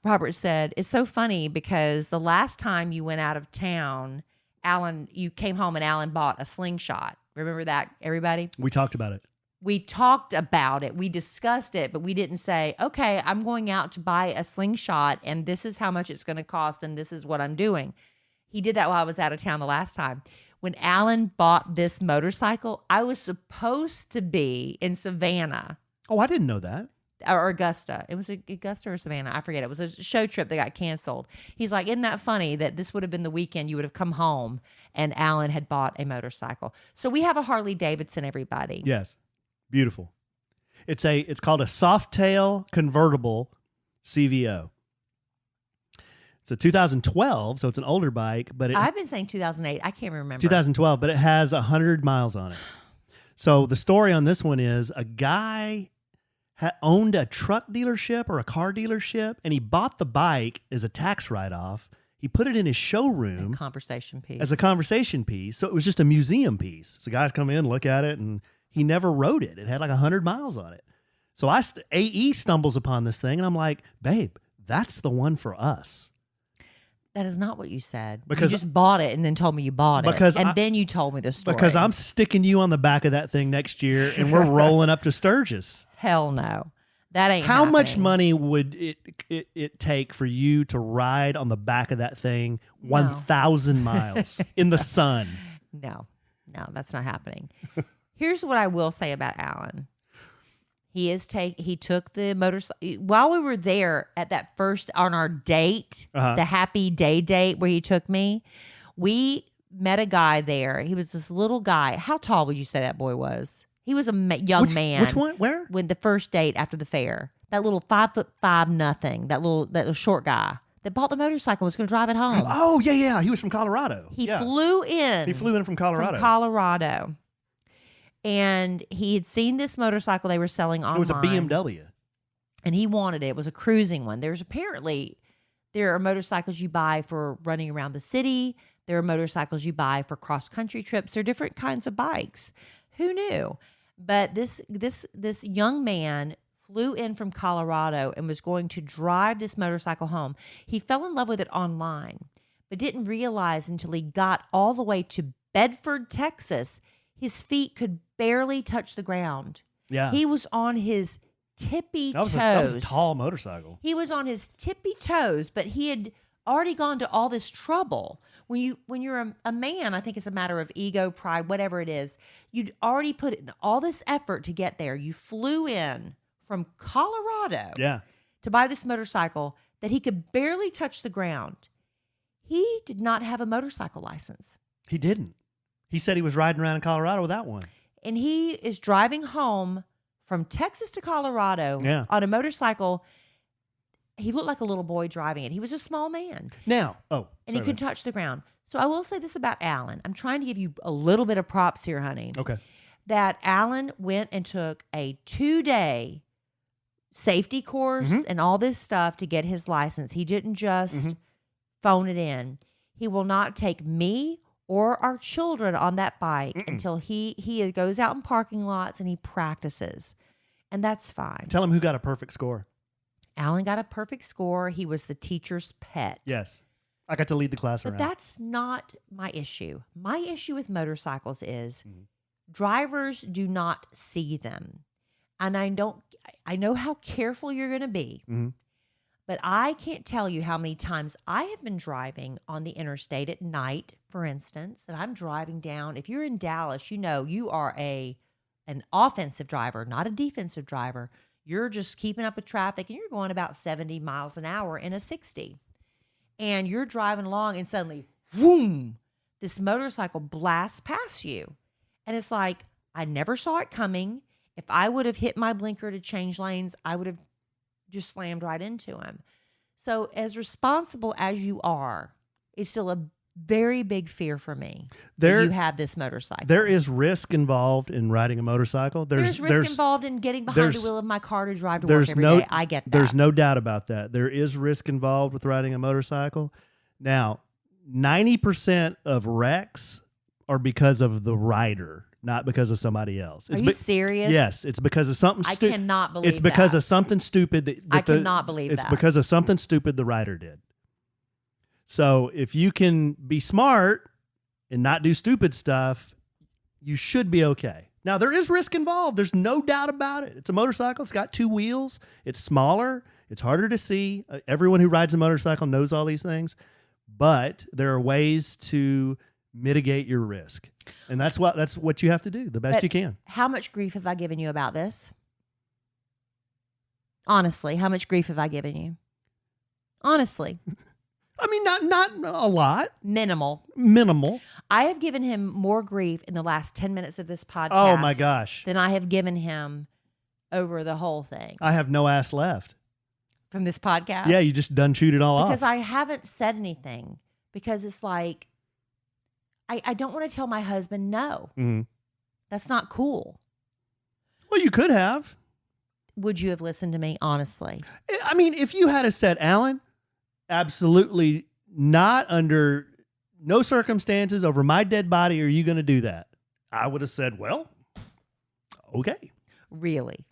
Robert said it's so funny because the last time you went out of town, Alan, you came home and Alan bought a slingshot. Remember that, everybody? We talked about it. We talked about it. We discussed it, but we didn't say, okay, I'm going out to buy a slingshot and this is how much it's going to cost and this is what I'm doing. He did that while I was out of town the last time. When Alan bought this motorcycle, I was supposed to be in Savannah. Oh, I didn't know that. Or Augusta. It was Augusta or Savannah. I forget. It was a show trip that got canceled. He's like, isn't that funny that this would have been the weekend you would have come home and Alan had bought a motorcycle. So we have a Harley Davidson, everybody. Yes. Beautiful. It's called a Softail convertible CVO. It's a 2012, so it's an older bike, but I've been saying 2008. I can't remember. 2012, but it has 100 miles on it. So the story on this one is a guy owned a truck dealership or a car dealership, and he bought the bike as a tax write-off. He put it in his showroom Conversation piece. as a conversation piece. So it was just a museum piece. So guys come in, look at it, and he never rode it. It had like 100 miles on it. So AE stumbles upon this thing, and I'm like, babe, that's the one for us. That is not what you said. Because you just bought it and then told me you bought it. Then you told me the story. Because I'm sticking you on the back of that thing next year, and we're rolling up to Sturgis. Hell no. That ain't How much happening. money would it take for you to ride on the back of that thing 1,000 miles in the sun? No, that's not happening. Here's what I will say about Alan. He took the motorcycle while we were there at that first on our date, the happy day date where he took me. We met a guy there. He was this little guy. How tall would you say that boy was? He was a young man. Which one? Where? When the first date after the fair, that little 5'5" nothing, that little short guy that bought the motorcycle was going to drive it home. Oh yeah. He was from Colorado. He flew in. He flew in from Colorado. And he had seen this motorcycle they were selling online. It was a BMW. And he wanted it. It was a cruising one. There are motorcycles you buy for running around the city. There are motorcycles you buy for cross-country trips. There are different kinds of bikes. Who knew? But this young man flew in from Colorado and was going to drive this motorcycle home. He fell in love with it online, but didn't realize until he got all the way to Bedford, Texas, his feet could barely touch the ground. Yeah. He was on his tippy toes. That was a tall motorcycle. He was on his tippy toes, but he had already gone to all this trouble. When you're a man, I think it's a matter of ego, pride, whatever it is. You'd already put in all this effort to get there. You flew in from Colorado Yeah. to buy this motorcycle that he could barely touch the ground. He did not have a motorcycle license. He didn't. He said he was riding around in Colorado without one. And he is driving home from Texas to Colorado on a motorcycle. He looked like a little boy driving it. He was a small man. Now, And he couldn't touch the ground. So I will say this about Alan. I'm trying to give you a little bit of props here, honey. Okay. That Alan went and took a 2-day safety course and all this stuff to get his license. He didn't just phone it in. He will not take me or our children on that bike until he goes out in parking lots and he practices. And that's fine. Tell him who got a perfect score. Alan got a perfect score. He was the teacher's pet. Yes. I got to lead the class But around. that's not my issue. My issue with motorcycles is drivers do not see them. And I know how careful you're going to be. But I can't tell you how many times I have been driving on the interstate at night, for instance, and I'm driving down. If you're in Dallas, you know you are an offensive driver, not a defensive driver. You're just keeping up with traffic, and you're going about 70 miles an hour in a 60. And you're driving along, and suddenly, boom, this motorcycle blasts past you. And it's like, I never saw it coming. If I would have hit my blinker to change lanes, I would have just slammed right into him. So as responsible as you are, it's still a very big fear for me that you have this motorcycle. There is risk involved in riding a motorcycle. There's risk involved in getting behind the wheel of my car to drive to work every day. I get that. There's no doubt about that. There is risk involved with riding a motorcycle. Now, 90% of wrecks are because of the rider, not because of somebody else. Are you serious? Yes, it's because of something stupid. I cannot believe It's because that. of something stupid that I cannot believe it's that. because of something stupid the rider did. So if you can be smart and not do stupid stuff, you should be okay. Now, there is risk involved. There's no doubt about it. It's a motorcycle. It's got 2 wheels. It's smaller. It's harder to see. Everyone who rides a motorcycle knows all these things. But there are ways to mitigate your risk. And that's what you have to do the best you can. How much grief have I given you about this? Honestly, how much grief have I given you? Honestly. I mean, not a lot. Minimal. I have given him more grief in the last 10 minutes of this podcast. Oh, my gosh. Than I have given him over the whole thing. I have no ass left. From this podcast? Yeah, you just done chewed it all off. Because I haven't said anything. Because it's like, I don't want to tell my husband no. That's not cool. Well, you could have. Would you have listened to me, honestly? I mean, if you had said, Alan, absolutely not, under no circumstances over my dead body are you going to do that. I would have said, well, okay. Really?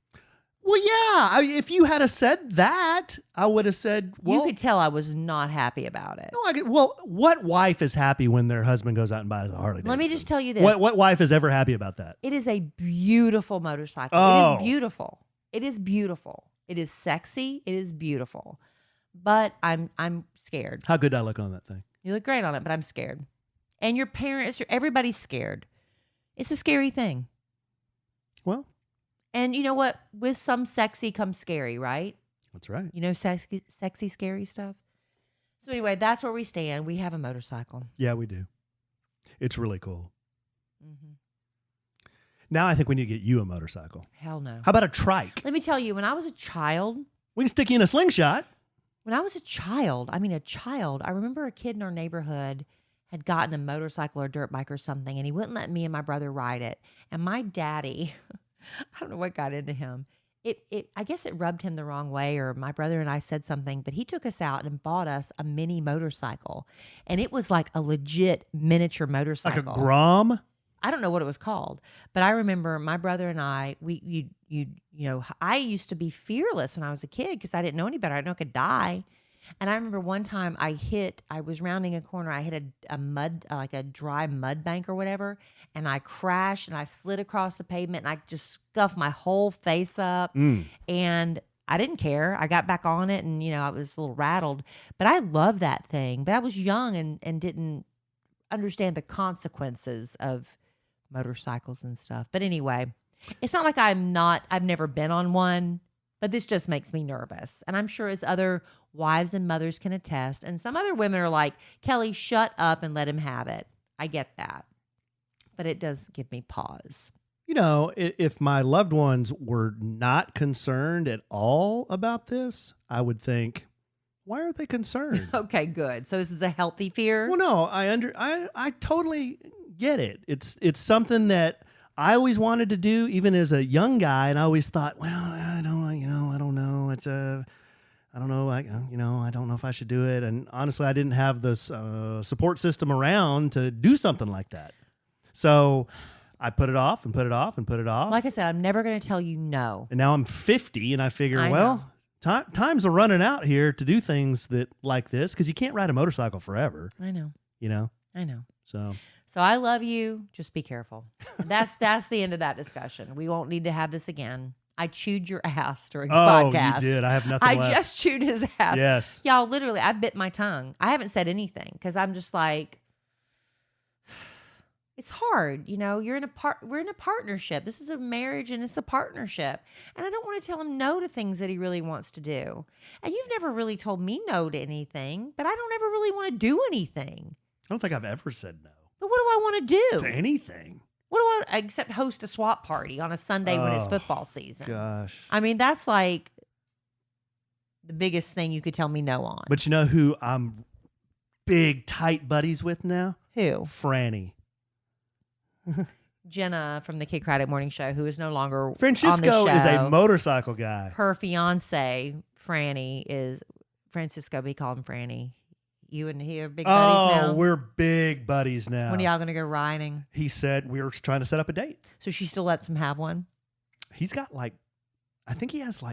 Well, yeah. If you had said that, I would have said, well. You could tell I was not happy about it. No, well, what wife is happy when their husband goes out and buys a Harley Davidson? Let me just tell you this. What wife is ever happy about that? It is a beautiful motorcycle. Oh. It is beautiful. It is beautiful. It is sexy. It is beautiful. But I'm scared. How good did I look on that thing? You look great on it, but I'm scared. And your parents, everybody's scared. It's a scary thing. Well. And you know what? With some sexy comes scary, right? That's right. You know, sexy, scary stuff. So anyway, that's where we stand. We have a motorcycle. Yeah, we do. It's really cool. Now I think we need to get you a motorcycle. Hell no. How about a trike? Let me tell you, when I was a child. We can stick you in a slingshot. When I was a child, I remember a kid in our neighborhood had gotten a motorcycle or dirt bike or something, and he wouldn't let me and my brother ride it. And my daddy, I don't know what got into him. I guess it rubbed him the wrong way, or my brother and I said something, but he took us out and bought us a mini motorcycle. And it was like a legit miniature motorcycle. Like a Grom? I don't know what it was called, but I remember my brother and I, I used to be fearless when I was a kid because I didn't know any better. I didn't know I could die. And I remember one time I was rounding a corner. I hit like a dry mud bank or whatever. And I crashed and I slid across the pavement and I just scuffed my whole face up. And I didn't care. I got back on it and, I was a little rattled. But I love that thing. But I was young and didn't understand the consequences of motorcycles and stuff. But anyway, it's not like I've never been on one, but this just makes me nervous. And I'm sure as other wives and mothers can attest, and some other women are like, Kellie, shut up and let him have it. I get that. But it does give me pause. If my loved ones were not concerned at all about this, I would think, why aren't they concerned? Okay, good. So this is a healthy fear? Well, no, I totally get it. It's something that I always wanted to do, even as a young guy, and I always thought, well, I don't know. I don't know. I don't know if I should do it. And honestly, I didn't have this support system around to do something like that. So I put it off and put it off and put it off. Like I said, I'm never going to tell you no. And now I'm 50, and I figure, times are running out here to do things like this, because you can't ride a motorcycle forever. I know. I know. So I love you. Just be careful. That's the end of that discussion. We won't need to have this again. I chewed your ass during the podcast. Oh, you did. I have nothing left. I just chewed his ass. Yes. Y'all, literally, I bit my tongue. I haven't said anything because I'm just like, it's hard. We're in a partnership. This is a marriage and it's a partnership. And I don't want to tell him no to things that he really wants to do. And you've never really told me no to anything, but I don't ever really want to do anything. I don't think I've ever said no. But what do I want to do? To anything. What do I, except host a swap party on a Sunday when it's football season? Gosh. I mean, that's like the biggest thing you could tell me no on. But you know who I'm big, tight buddies with now? Who? Franny. Jenna from the Kid Craddock Morning Show, who is no longer Francisco on the show. is a motorcycle guy. Her fiance, Franny, is Francisco. We call him Franny. You and he are big buddies now? Oh, we're big buddies now. When are y'all going to go riding? He said we were trying to set up a date. So she still lets him have one? He's got I think he has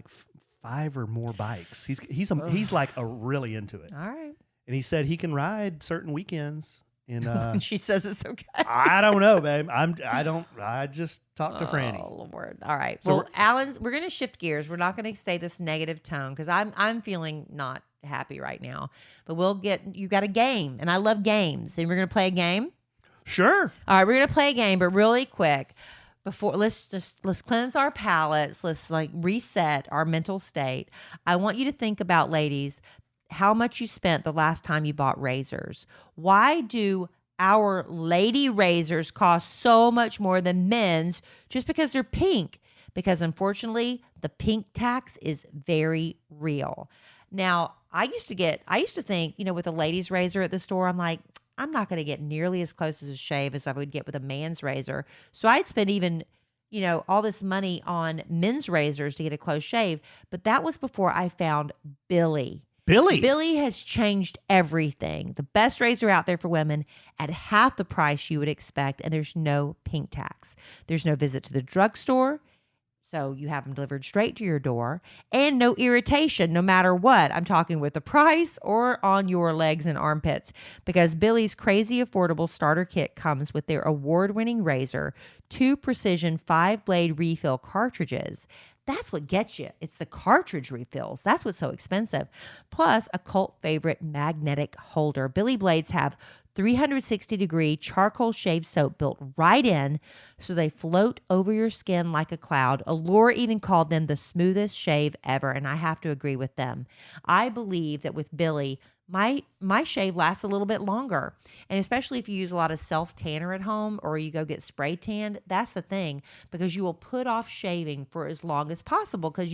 5 or more bikes. He's like really into it. All right. And he said he can ride certain weekends. And she says it's okay. I don't know, babe. I just talked to Franny. Oh, Lord. All right. So well, Alan's, we're going to shift gears. We're not going to stay this negative tone because I'm feeling not happy right now. But you got a game, and I love games. And we're going to play a game? Sure. All right, we're going to play a game, but really quick. Let's cleanse our palates. Let's reset our mental state. I want you to think about, ladies, how much you spent the last time you bought razors. Why do our lady razors cost so much more than men's just because they're pink? Because unfortunately, the pink tax is very real. Now, I used to think, with a lady's razor at the store, I'm like, I'm not going to get nearly as close as a shave as I would get with a man's razor. So I'd spend even, all this money on men's razors to get a close shave. But that was before I found Billie. Billie has changed everything. The best razor out there for women at half the price you would expect, and there's no pink tax. There's no visit to the drugstore, so you have them delivered straight to your door, and no irritation no matter what. I'm talking with the price or on your legs and armpits, because Billie's crazy affordable starter kit comes with their award-winning razor, 2 precision 5-blade refill cartridges. That's what gets you. It's the cartridge refills. That's what's so expensive. Plus, a cult favorite magnetic holder. Billie blades have 360-degree charcoal shave soap built right in, so they float over your skin like a cloud. Allure even called them the smoothest shave ever, and I have to agree with them. I believe that with Billie, my shave lasts a little bit longer. And especially if you use a lot of self-tanner at home or you go get spray tanned, that's the thing, because you will put off shaving for as long as possible, because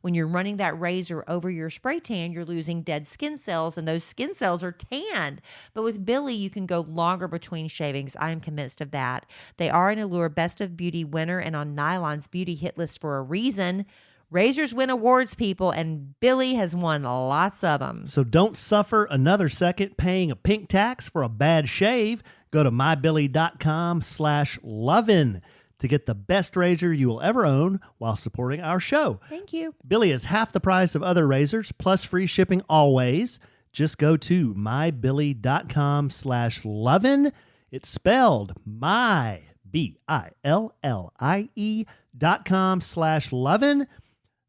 when you're running that razor over your spray tan, you're losing dead skin cells, and those skin cells are tanned. But with Billie, you can go longer between shavings. I am convinced of that. They are an Allure Best of Beauty winner and on Nylon's beauty hit list for a reason. Razors win awards, people, and Billie has won lots of them. So don't suffer another second paying a pink tax for a bad shave. Go to mybillie.com/lovin' to get the best razor you will ever own while supporting our show. Thank you. Billie is half the price of other razors, plus free shipping always. Just go to mybillie.com/lovin'. It's spelled BILLIE.com/lovin'.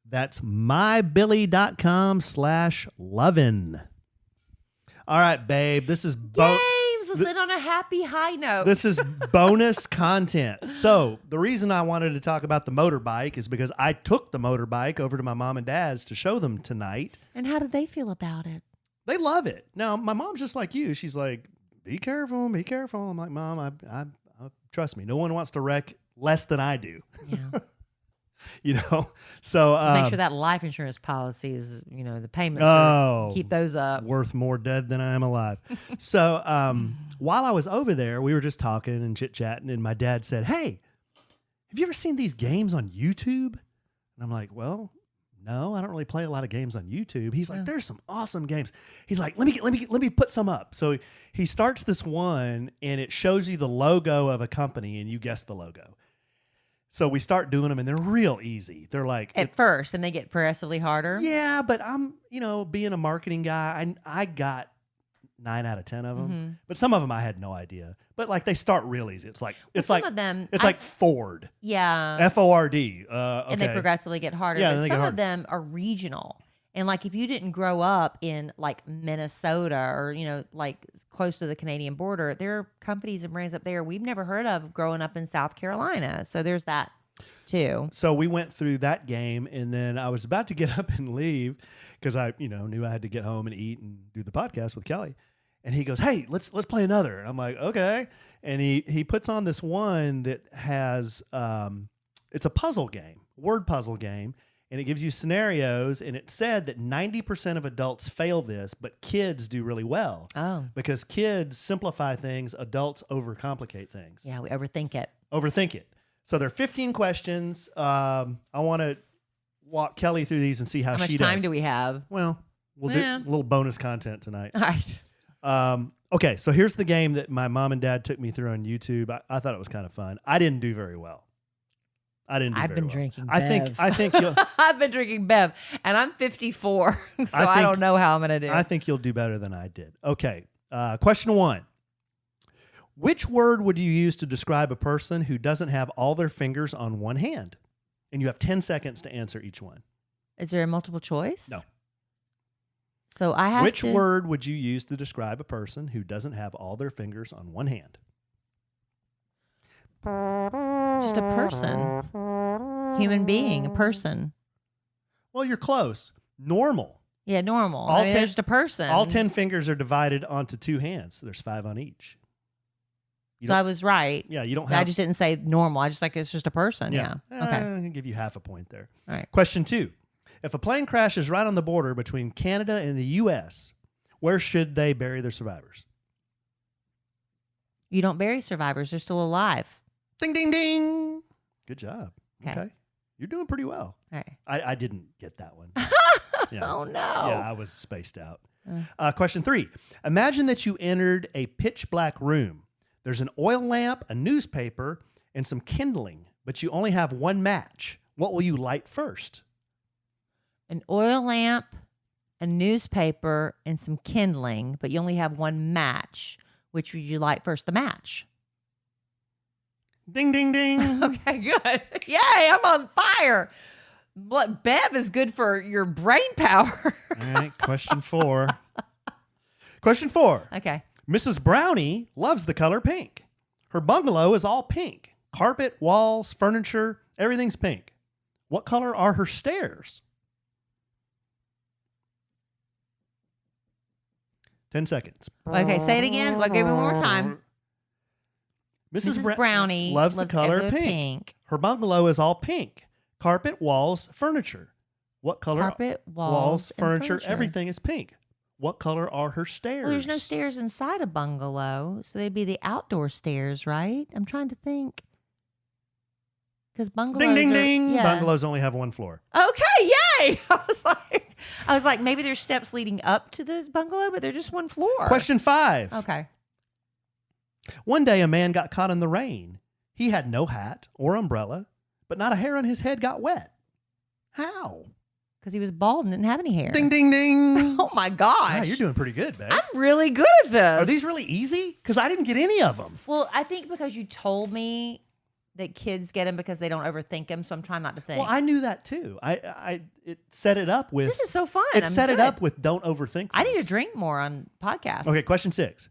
That's mybillie.com/lovin'. All right, babe. This is Games. Let's end on a happy high note. This is bonus content. So the reason I wanted to talk about the motorbike is because I took the motorbike over to my mom and dad's to show them tonight. And how did they feel about it? They love it. Now, my mom's just like you. She's like, be careful, be careful. I'm like, Mom, I trust me. No one wants to wreck less than I do. Yeah. So Make sure that life insurance policy is, the payments are, keep those up. Worth more dead than I am alive. So while I was over there, we were just talking and chit-chatting, and my dad said, hey, have you ever seen these games on YouTube? And I'm like, well, no, I don't really play a lot of games on YouTube. He's like, there's some awesome games. He's like, let me put some up. So he starts this one, and it shows you the logo of a company, and you guess the logo. So we start doing them, and they're real easy. They're like at first, and they get progressively harder. Yeah, but I'm, being a marketing guy, I got 9 out of 10 of them. Mm-hmm. But some of them I had no idea. But like they start real easy. It's like some of them, like Ford. Yeah. FORD. Okay. And they progressively get harder. Yeah, but some of them are regional. And like if you didn't grow up in like Minnesota or, like close to the Canadian border, there are companies and brands up there we've never heard of growing up in South Carolina. So there's that too. So we went through that game, and then I was about to get up and leave because I, knew I had to get home and eat and do the podcast with Kellie. And he goes, hey, let's play another. And I'm like, okay. And he puts on this one that has it's a puzzle game, word puzzle game. And it gives you scenarios, and it said that 90% of adults fail this, but kids do really well. Oh. Because kids simplify things, adults overcomplicate things. Yeah, we overthink it. So there are 15 questions. I want to walk Kellie through these and see how she does. How much time do we have? Well, we'll do a little bonus content tonight. All right. Okay, so here's the game that my mom and dad took me through on YouTube. I thought it was kind of fun. I didn't do very well. I've been drinking Bev. I think you'll I've been drinking Bev, and I'm 54, so I don't know how I'm going to do. I think you'll do better than I did. Okay, question 1. Which word would you use to describe a person who doesn't have all their fingers on one hand? And you have 10 seconds to answer each one. Is there a multiple choice? No. So I have Which word would you use to describe a person who doesn't have all their fingers on one hand? Just a person. Human being, a person. Well, you're close. Normal. Yeah, normal. All 10 they're just a person. All 10 fingers are divided onto 2 hands. There's 5 on each. So I was right. Yeah, you don't have... I just didn't say normal. I just it's just a person. Yeah. Okay. I'm going to give you half a point there. All right. Question 2. If a plane crashes right on the border between Canada and the U.S., where should they bury their survivors? You don't bury survivors. They're still alive. Ding, ding, ding. Good job. Okay. You're doing pretty well. All right. I didn't get that one. Yeah. Oh, no. Yeah, I was spaced out. Question 3. Imagine that you entered a pitch black room. There's an oil lamp, a newspaper, and some kindling, but you only have one match. What will you light first? An oil lamp, a newspaper, and some kindling, but you only have one match. Which would you light first? The match. Ding, ding, ding. Okay, good. Yay, I'm on fire. Bev is good for your brain power. All right, question 4. Question 4. Okay. Mrs. Brownie loves the color pink. Her bungalow is all pink. Carpet, walls, furniture, everything's pink. What color are her stairs? 10 seconds. Okay, say it again. Well, give me one more time. Mrs. Brownie loves the color everything pink. Her bungalow is all pink. Carpet, walls, furniture. What color? Carpet, walls, and furniture, everything is pink. What color are her stairs? Well, there's no stairs inside a bungalow, so they'd be the outdoor stairs, right? I'm trying to think. Because bungalows ding, ding, ding. Yeah. Bungalows only have one floor. Okay, yay! I was like, maybe there's steps leading up to the bungalow, but they're just one floor. Question 5. Okay. One day a man got caught in the rain. He had no hat or umbrella, but not a hair on his head got wet. How? Because he was bald and didn't have any hair. Ding, ding, ding. Oh, my gosh. Yeah, you're doing pretty good, babe. I'm really good at this. Are these really easy? Because I didn't get any of them. Well, I think because you told me that kids get them because they don't overthink them. So I'm trying not to think. Well, I knew that too. It set it up with. This is so fun. It I'm set it good. up with don't overthink. I need to this. drink more on podcasts. Okay, question 6.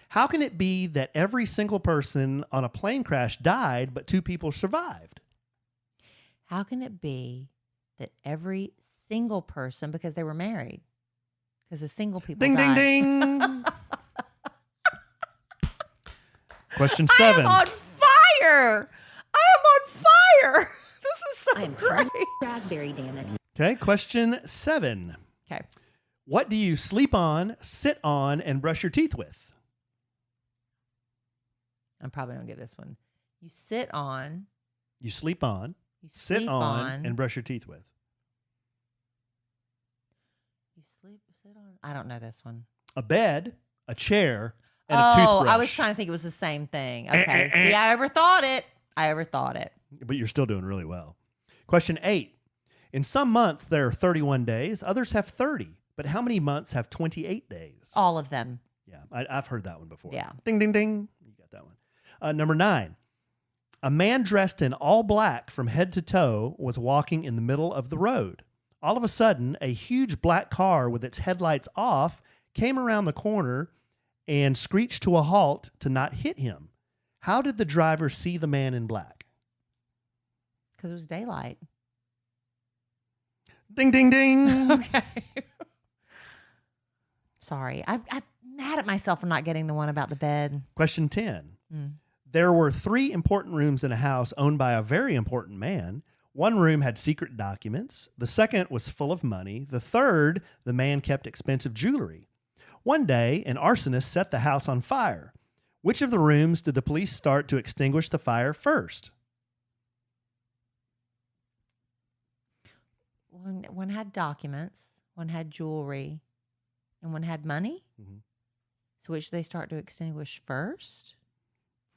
How can it be that every single person on a plane crash died, but 2 people survived? How can it be that every single person, because they were married, because the single people Ding, died. ding, ding. Question I 7. am on fire. I am on fire. This is so I'm great. raspberry, damn it. Okay, question 7. Okay. What do you sleep on, sit on, and brush your teeth with? I'm probably going to get this one. You sit on. You sleep on, You sit sleep on, and brush your teeth with. You sit on. I don't know this one. A bed, a chair, and a toothbrush. I was trying to think it was the same thing. Okay. See, I overthought it. But you're still doing really well. Question 8. In some months, there are 31 days. Others have 30. But how many months have 28 days? All of them. Yeah, I've heard that one before. Yeah. Ding, ding, ding. You got that one. Number 9. A man dressed in all black from head to toe was walking in the middle of the road. All of a sudden, a huge black car with its headlights off came around the corner and screeched to a halt to not hit him. How did the driver see the man in black? Because it was daylight. Ding, ding, ding. Okay. Sorry. I'm mad at myself for not getting the one about the bed. Question 10. Mm. There were 3 important rooms in a house owned by a very important man. One room had secret documents. The second was full of money. The third, the man kept expensive jewelry. One day, an arsonist set the house on fire. Which of the rooms did the police start to extinguish the fire first? One had documents, one had jewelry, and one had money. Mhm. So which they start to extinguish first?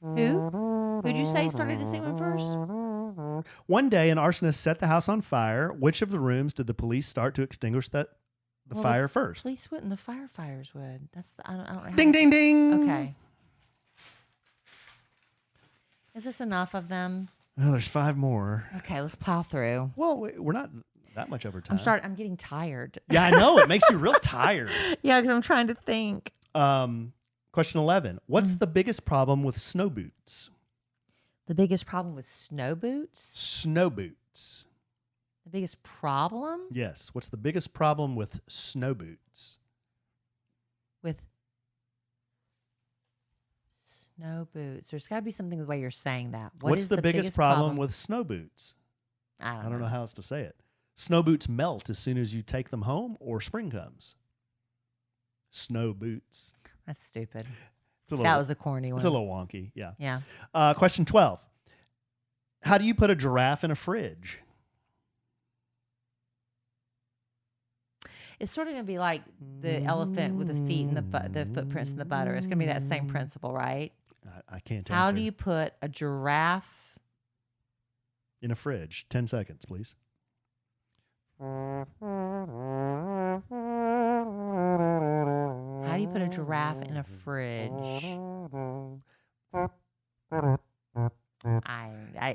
Who? Who'd you say started to extinguish first? One day, an arsonist set the house on fire. Which of the rooms did the police start to extinguish the Well, fire first? Police wouldn't. The firefighters would. I don't know. How Ding, ding, ding. Okay. Is this enough of them? Oh, there's 5 more. Okay, let's plow through. Well, we're not that much over time. I'm getting tired. Yeah, I know. It makes you real tired. Yeah, because I'm trying to think. Question 11. What's the biggest problem with snow boots? The biggest problem with snow boots? Snow boots. The biggest problem Yes. What's the biggest problem with snow boots? with snow boots? There's got to be something with the way you're saying that. What What's is the biggest problem with snow boots? I I don't know how else to say it. Snow boots melt as soon as you take them home or spring comes. Snow boots. That's stupid. It's a little, That was a corny one. It's a little wonky. Yeah. Yeah. Question 12. How do you put a giraffe in a fridge? It's sort of going to be like the elephant with the feet and the footprints in the butter. It's going to be that same principle, right? I can't answer. How do you put a giraffe in a fridge? 10 seconds, please. How do you put a giraffe in a fridge?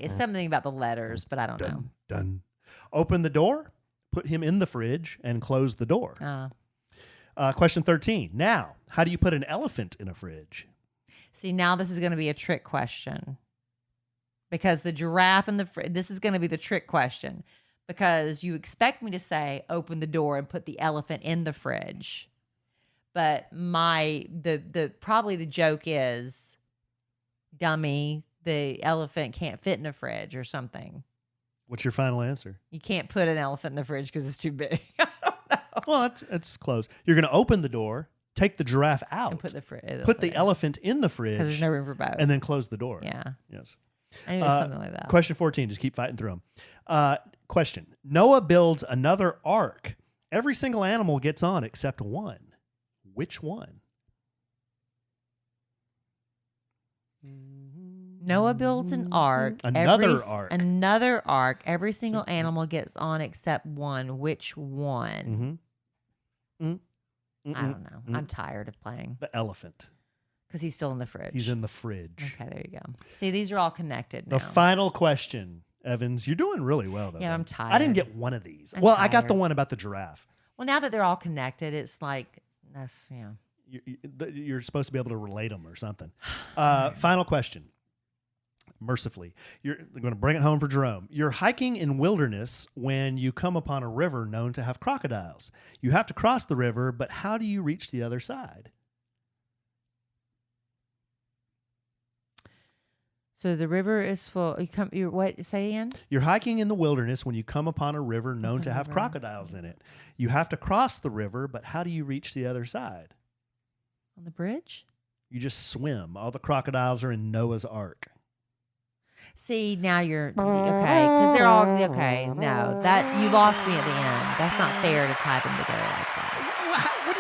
It's something about the letters, but I don't know. Done. Open the door, put him in the fridge, and close the door. Question 13. Now, how do you put an elephant in a fridge? See, now this is going to be a trick question. Because the giraffe and this is going to be the trick question. Because you expect me to say, open the door and put the elephant in the fridge. But probably the joke is, dummy, the elephant can't fit in a fridge or something. What's your final answer? You can't put an elephant in the fridge because it's too big. I don't know. Well, it's close. You're going to open the door, take the giraffe out, And put the elephant in the fridge, because there's no room for both. and then close the door. Yeah. Yes. I knew it was something like that. Question 14. Just keep fighting through them. Question. Noah builds another ark. Every single animal gets on except one. Which one? Noah builds an ark. Another ark. Every single animal gets on except one. Which one? Mm-hmm. I don't know. I'm tired of playing. The elephant. Because he's still in the fridge. He's in the fridge. Okay, there you go. See, these are all connected now. The final question, Evans. You're doing really well, though. Yeah, babe. I'm tired. I didn't get one of these. I'm I got the tired. one about the giraffe. Well, now that they're all connected, it's like, that's, You're supposed to be able to relate them or something. Final question. Mercifully, you're going to bring it home for Jerome. You're hiking in wilderness when you come upon a river known to have crocodiles. You have to cross the river, but how do you reach the other side? So the river is full. You're what? Say again? You're hiking in the wilderness when you come upon a river known to have crocodiles in it. You have to cross the river, but how do you reach the other side? On the bridge? You just swim. All the crocodiles are in Noah's Ark. See, now you're okay because they're all okay. No, that you lost me at the end. That's not fair to tie them together like that.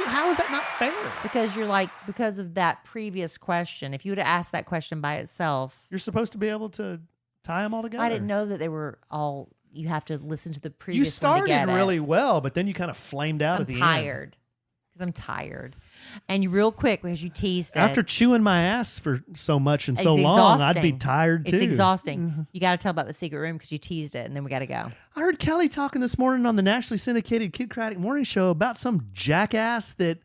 How is that not fair? Because you're like, because of that previous question. If you would have asked that question by itself, You're supposed to be able to tie them all together. I didn't know that they were all. You have to listen to the You previous. one to started get really it. well, but then you kind of flamed out I'm at the end. tired because I'm tired, and you real quick because you teased it. After chewing my ass for so much and so It's long, I'd be exhausting. tired too. It's exhausting. You got to tell about the secret room because you teased it, and then we got to go. I heard Kellie talking this morning on the nationally syndicated Kidcratic Morning Show about some jackass that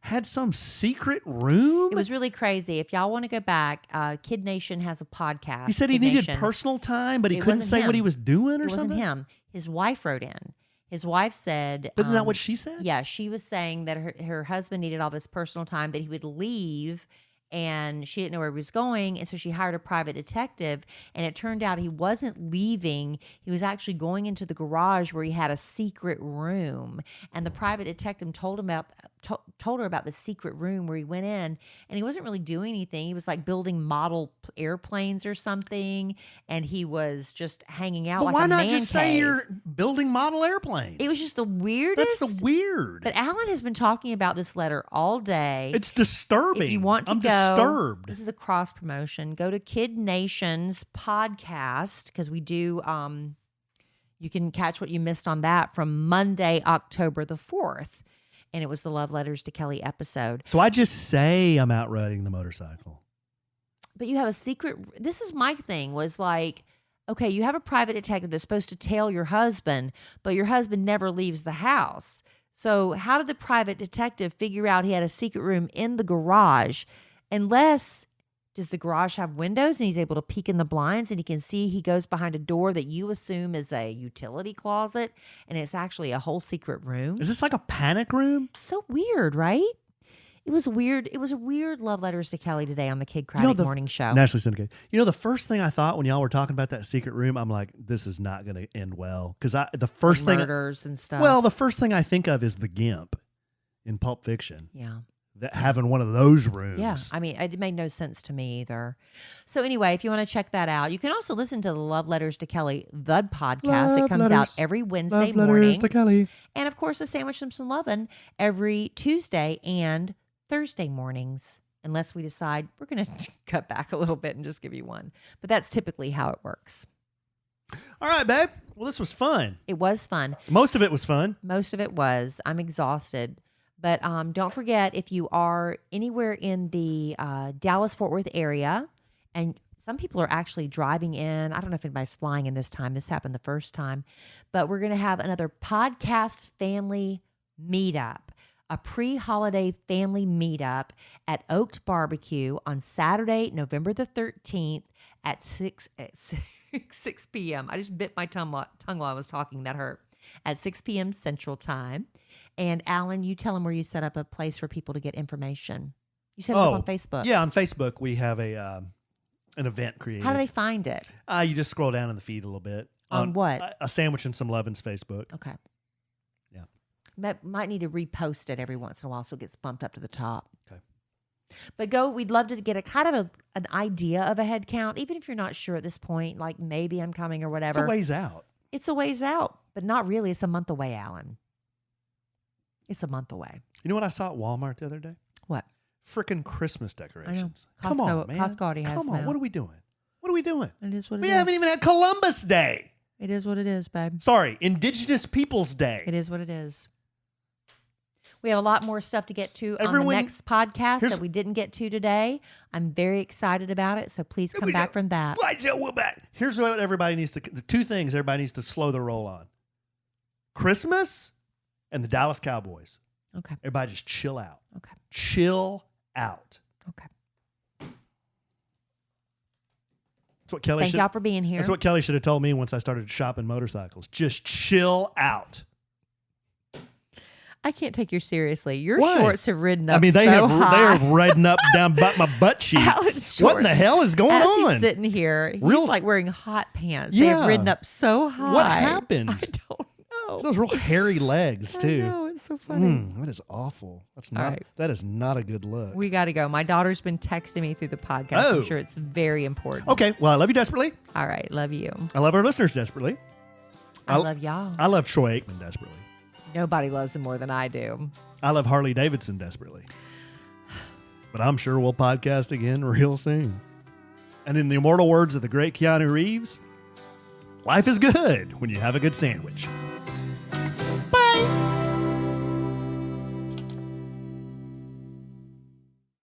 had some secret room. It was really crazy. If y'all want to go back, Kid Nation has a podcast. He said he Kid needed Nation. personal time, but he It couldn't wasn't say what him. he was doing or It something. wasn't him. His wife wrote in. His wife said, But isn't that what she said? Yeah, she was saying that her husband needed all this personal time, that he would leave, and she didn't know where he was going, and so she hired a private detective, and it turned out he wasn't leaving. He was actually going into the garage where he had a secret room, and the private detective told her about the secret room where he went in, and he wasn't really doing anything. He was like building model airplanes or something, and he was just hanging out But like why a not man just say cave. you're building model airplanes? It was just the weirdest. That's the weird. But Alan has been talking about this letter all day. It's disturbing. If you want to I'm go, disturbed. this is a cross promotion. Go to Kid Nation's podcast because we do. You can catch what you missed on that from Monday, October the 4th, and it was the Love Letters to Kellie episode. So I just say I'm out riding the motorcycle. But you have a secret. This is my thing. Was like, okay, you have a private detective that's supposed to tell your husband, but your husband never leaves the house. So how did the private detective figure out he had a secret room in the garage? Unless, does the garage have windows and he's able to peek in the blinds and he can see he goes behind a door that you assume is a utility closet and it's actually a whole secret room? Is this like a panic room? So weird, right? It was weird. It was a weird Love Letters to Kellie today on the Kid Craddock Morning Show. Nationally syndicated. You know, the first thing I thought when y'all were talking about that secret room, I'm like, this is not going to end well. Because the first thing, murders and stuff. well, the first thing I think of is the Gimp in Pulp Fiction. Yeah. That having one of those rooms. Yeah, I mean, it made no sense to me either. So anyway, if you want to check that out, you can also listen to the Love Letters to Kellie, the podcast. It comes out every Wednesday Love morning. Letters to Kellie. And of course, the Sandwich Them Some Lovin' every Tuesday and Thursday mornings, unless we decide we're going to cut back a little bit and just give you one. But that's typically how it works. All right, babe. Well, this was fun. It was fun. Most of it was fun. Most of it was. I'm exhausted. But don't forget, if you are anywhere in the Dallas-Fort Worth area, and some people are actually driving in. I don't know if anybody's flying in this time. This happened the first time. But we're going to have another podcast family meetup, a pre-holiday family meetup at Oaked Barbecue on Saturday, November the 13th at 6 p.m. I just bit my tongue while I was talking. That hurt. At 6 p.m. Central Time. And Alan, you tell them where you set up a place for people to get information. You set it up on Facebook. Yeah, on Facebook we have an event created. How do they find it? You just scroll down in the feed a little bit. On what? A Sandwich and Some Lovin's Facebook. Okay. Yeah. Might need to repost it every once in a while so it gets bumped up to the top. Okay. But we'd love to get a kind of an idea of a head count, even if you're not sure at this point, like maybe I'm coming or whatever. It's a ways out. It's a ways out, but not really. It's a month away, Alan. It's a month away. You know what I saw at Walmart the other day? What? Frickin' Christmas decorations. Costco, Come on, man. Costco already has Come on. them What out. are we doing? What are we doing? It is what it We is. haven't even had Columbus Day. It is what it is, babe. Sorry, Indigenous Peoples Day. It is what it is. We have a lot more stuff to get to on Everyone- the next podcast here's- that we didn't get to today. I'm very excited about it, so please come back from that. We're back. Here's what everybody needs to. The two things everybody needs to slow the roll on: Christmas and the Dallas Cowboys. Okay. Everybody just chill out. Okay. Chill out. Okay. That's what Kellie Thank should. y'all for being here. That's what Kellie should have told me once I started shopping motorcycles. Just chill out. I can't take you seriously. Your Why? shorts have ridden up. I mean, they so have high. they are riding up down my butt cheeks. Alan's What in the shorts. hell is going As on? he's sitting here, he's Real- like wearing hot pants. Yeah. They've ridden up so high. What happened? I don't know. Those real hairy legs I too. know, it's so funny. That is awful. That's All not. right. That is not a good look. We got to go. My daughter's been texting me through the podcast. Oh. I'm sure it's very important. Okay. Well, I love you desperately. All right. Love you. I love our listeners desperately. I love y'all. I love Troy Aikman desperately. Nobody loves him more than I do. I love Harley Davidson desperately. But I'm sure we'll podcast again real soon. And in the immortal words of the great Keanu Reeves, life is good when you have a good sandwich. Bye.